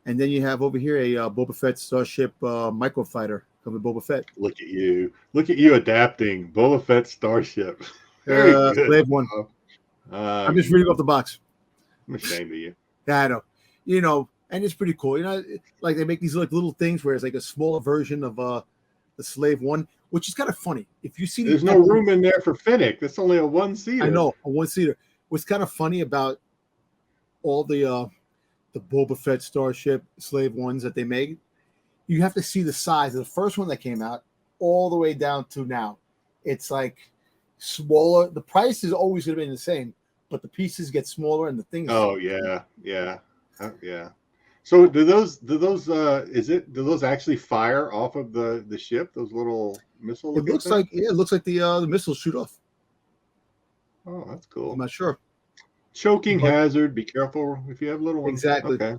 And then you have over here a Boba Fett Starship microfighter coming Boba Fett. Look at you adapting Boba Fett Starship. Slave one. I'm just reading off the box. I'm ashamed of you. Yeah, I know. And it's pretty cool. Like they make these like little things where it's like a smaller version of the Slave One, which is kind of funny. If you see, there's no room in there for Finnick. That's only a 1-seater. I know, a 1-seater. What's kind of funny about all the Boba Fett Starship Slave Ones that they made, you have to see the size of the first one that came out all the way down to now. It's like smaller. The price is always going to be the same, but the pieces get smaller and the things. Oh yeah. So do those actually fire off of the ship? Those little missile? It looks like the missiles shoot off. Oh, that's cool. I'm not sure. Choking hazard. Be careful if you have little ones. Exactly. Okay.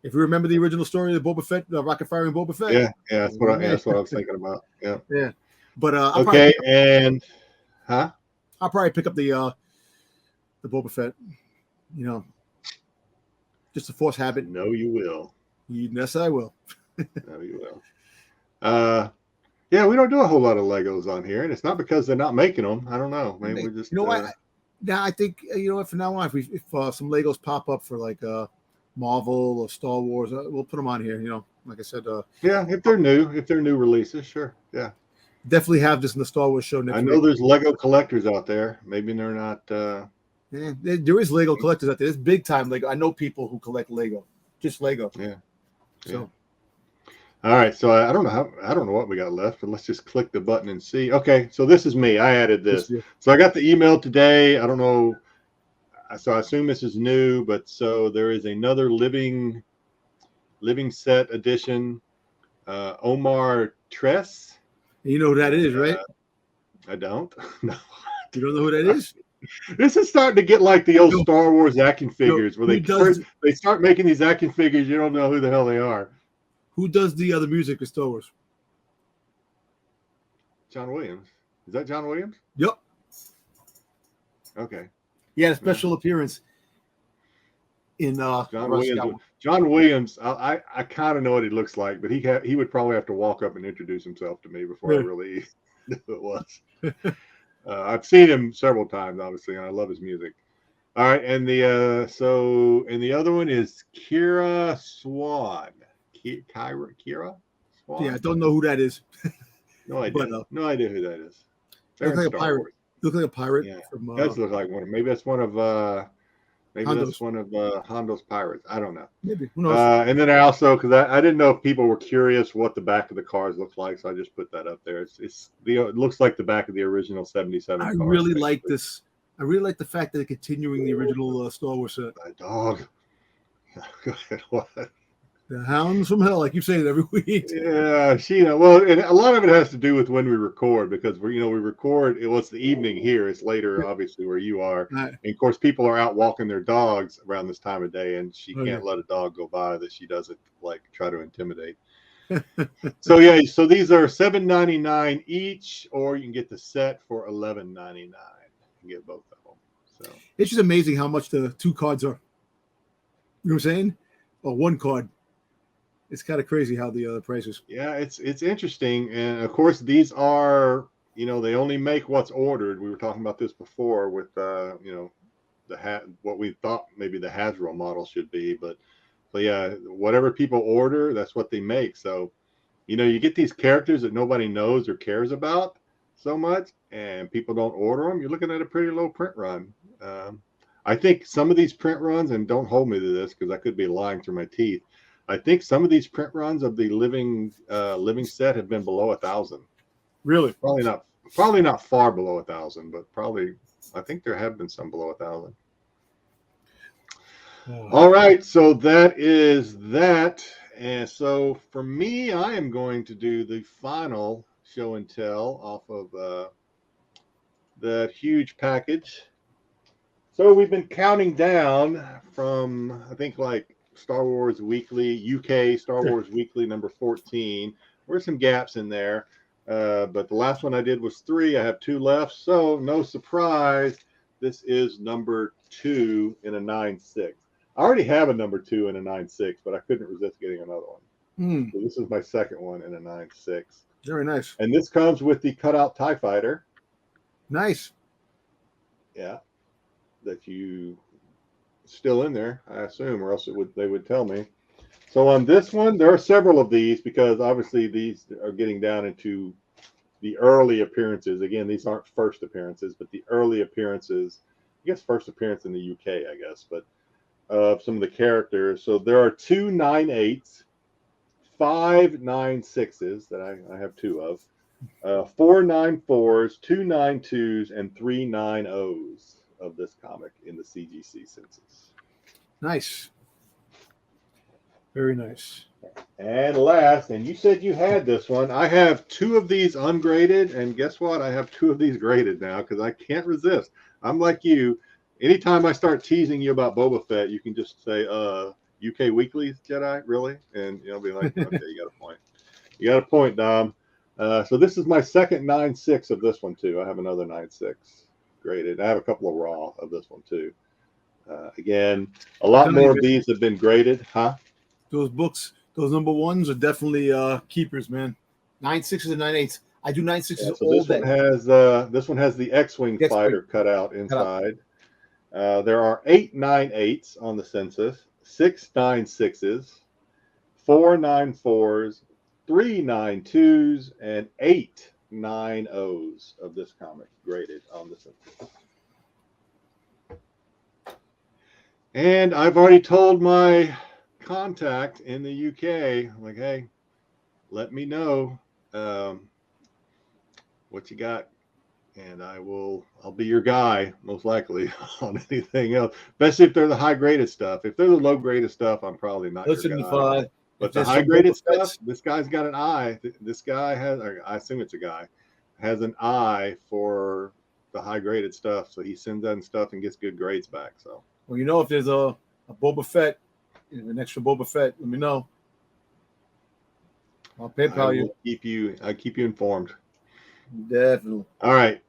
If you remember the original story of Boba Fett, rocket firing Boba Fett. Yeah, that's what I was thinking about. Yeah. Yeah. But I'll probably pick up the Boba Fett. Just a force habit. No, you will. Yes, I will. No, you will. Yeah, we don't do a whole lot of Legos on here, and it's not because they're not making them. I don't know. Maybe we just. What? Now I think you know what. From now on, if some Legos pop up for like Marvel or Star Wars, we'll put them on here. You know, like I said, Yeah, if they're new releases, sure. Yeah. definitely have this in the Star Wars show next I week. know there's Lego collectors out there. Maybe they're not. Yeah, there is Lego collectors out there. There's big time Lego. I know people who collect Lego, just Lego. Yeah. So, all right. So I don't know what we got left, but let's just click the button and see. Okay. So this is me. I added this. So I got the email today. I don't know. So I assume this is new, but so there is another living set edition. Omar Tress. you know who that is, right? I don't. No. You don't know who that is? This is starting to get like the old Star Wars action figures, where they start making these action figures. You don't know who the hell they are. Who does the other music for Star Wars? John Williams. Is that John Williams? Yep. Okay. He had a special appearance in John Williams. John Williams. I kind of know what he looks like, but he would probably have to walk up and introduce himself to me before I really knew who it was. I've seen him several times, obviously, and I love his music. All right, and the other one is Kira Swan. Kira Swan. Yeah, I don't know who that is. No idea. But, no idea who that is. Looks like a pirate. Wars. Look like a pirate. Yeah, from, does look like one. Maybe that's one of Hondo's pirates. I don't know. Maybe. Who knows? And then I also, because I didn't know if people were curious what the back of the cars looked like, so I just put that up there. It looks like the back of the original 77 I cars. really like this. I really like the fact that they're continuing the original Star Wars set. My dog. Go ahead. What? The hounds from hell. I keep saying it every week. Yeah, well, and a lot of it has to do with when we record, because we record. It's the evening here. It's later, obviously, where you are. Right. And of course, people are out walking their dogs around this time of day, and she can't let a dog go by that she doesn't like try to intimidate. So these are $7.99 each, or you can get the set for $11.99. You can get both of them. So it's just amazing how much the two cards are. You know what I'm saying? Or one card. It's kind of crazy how the prices. Yeah, it's interesting, and of course these are they only make what's ordered. We were talking about this before with what we thought maybe the Hasbro model should be, but yeah, whatever people order, that's what they make. So you get these characters that nobody knows or cares about so much, and people don't order them. You're looking at a pretty low print run. I think some of these print runs, and don't hold me to this because I could be lying through my teeth, I think some of these print runs of the living set have been below 1,000. Really? Probably not far below 1,000, but probably I think there have been some below 1,000. Oh. All right, so that is that. And so for me, I am going to do the final show and tell off of that huge package. So we've been counting down from, I think, like Star Wars Weekly, UK Star Wars Weekly number 14. There's some gaps in there. But the last one I did was 3. I have 2 left. So no surprise, this is number 2 in a 9.6. I already have a number 2 in a 9.6, but I couldn't resist getting another one. So this is my second one in a 9.6. Very nice. And this comes with the cutout TIE Fighter. Nice. Yeah. That you still in there, I assume, or else they would tell me. So on this one, there are several of these, because obviously these are getting down into the early appearances. Again, these aren't first appearances, but the early appearances. I guess first appearance in the UK, I guess, but of some of the characters. So there are 2 9.8s, 5 9.6s that I have 2 of, 4 9.4s, 2 9.2s, and 3 9.0s of this comic in the CGC census. Nice. Very nice. And last, and you said you had this one, I have 2 of these ungraded, and guess what? I have 2 of these graded now because I can't resist. I'm like you. Anytime I start teasing you about Boba Fett, you can just say, UK Weekly Jedi, really? And be like, okay, you got a point. You got a point, Dom. So this is my second 9.6 of this one, too. I have another 9.6 graded. I have a couple of raw of this one, too. Again, a lot more of these have been graded. Huh? Those books, those number 1s are definitely keepers, man. 9.6s and 9.8s. I do 9.6s all day. This one has the X-Wing fighter cut out inside. There are 8 9/8s on the census, 6 9/6s, 4 9/4s, 3 9/2s, and 8 9/0s of this comic graded on the census. And I've already told my contact in the UK, I'm like, hey, let me know what you got, and I'll be your guy most likely on anything else, especially if they're the high graded stuff. If they're the low graded stuff, I'm probably not your guy. But the high graded stuff, this guy's got an eye. This guy has, or I assume it's a guy, has an eye for the high graded stuff. So he sends that stuff and gets good grades back. So, well, you know, if there's a Boba Fett, an extra Boba Fett, let me know. I'll PayPal you. I'll keep you informed. Definitely. All right.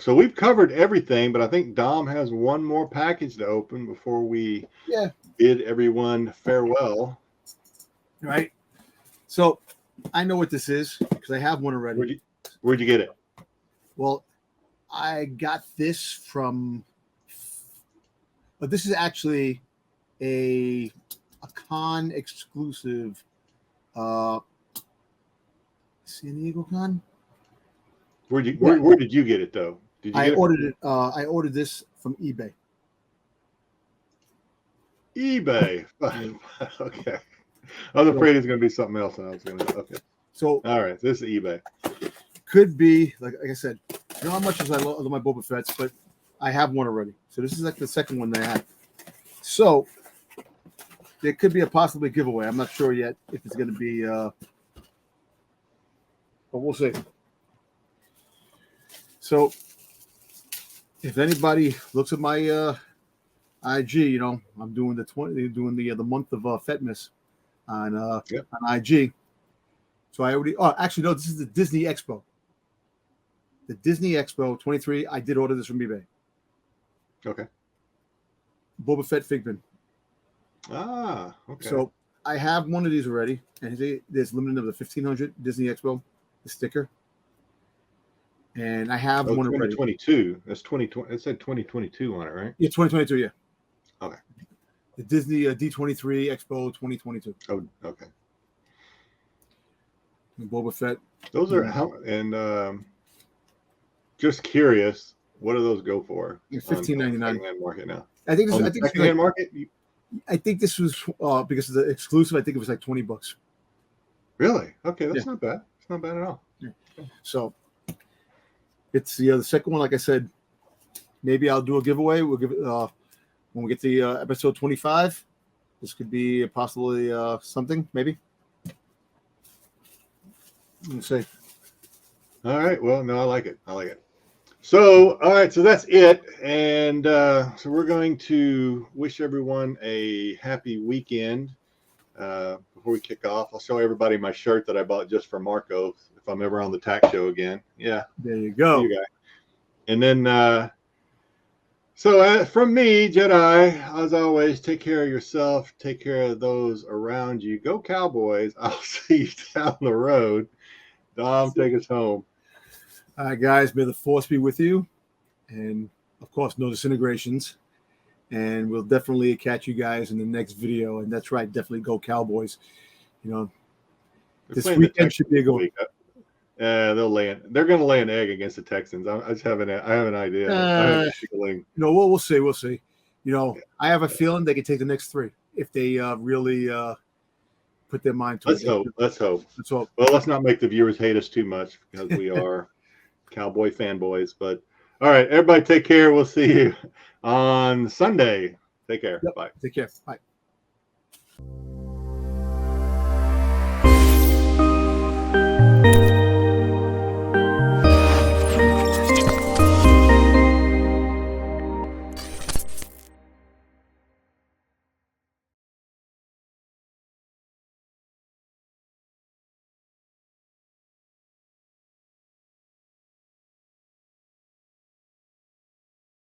So we've covered everything, but I think Dom has one more package to open before we bid everyone farewell. Right. So I know what this is because I have one already. Where'd you get it? Well, I got this from. But this is actually a con exclusive. San Diego Con. Where did you get it though? I ordered this from eBay. eBay. Okay. I was afraid it's going to be something else, and I was going to. Okay. So all right, this is eBay. Could be like I said, not how much as I love my Boba Fett's, but I have one already. So this is like the second one that I have. So there could be a possibly giveaway. I'm not sure yet if it's going to be, but we'll see. So if anybody looks at my IG, you know, I'm doing the month of Fetmas on IG. So I already. Oh, actually, no. This is the Disney Expo. The Disney Expo 23. I did order this from eBay. Okay. Boba Fett Figman. Ah, okay. So I have one of these already, and there's limited of the 1500 Disney Expo, the sticker. And I have one already. 2022. That's 2020. It said 2022 on it, right? Yeah, 2022. Yeah. Okay. The Disney D23 Expo 2022. Oh, okay. And Boba Fett. Those are how and just curious, what do those go for? $15.99 market now. I think this. I think secondhand market. I think this was because of the exclusive. I think it was like $20. Really? Okay, that's not bad. It's not bad at all. Yeah. So it's the second one. Like I said, maybe I'll do a giveaway. We'll give it when we get to episode 25. This could be possibly something. Maybe. Let's see. All right. Well, no, I like it. So, all right. So that's it. And so we're going to wish everyone a happy weekend. Before we kick off, I'll show everybody my shirt that I bought just for Marco if I'm ever on the tack show again. Yeah. There you go. You guys. And then, so from me, Jedi, as always, take care of yourself. Take care of those around you. Go Cowboys. I'll see you down the road. Dom, take us home. All right, guys, may the force be with you. And, of course, no disintegrations. And we'll definitely catch you guys in the next video. And that's right, definitely go Cowboys. You know, this weekend should be a good week. They're going to lay an egg against the Texans. I have an idea. I have a feeling. You know, we'll see. We'll see. You know, I have a feeling they can take the next three if they really put their mind to it. Let's hope. Well, let's not make the viewers hate us too much because we are Cowboy fanboys. But all right, everybody, take care. We'll see you on Sunday. Take care. Yep. Bye. Take care. Bye.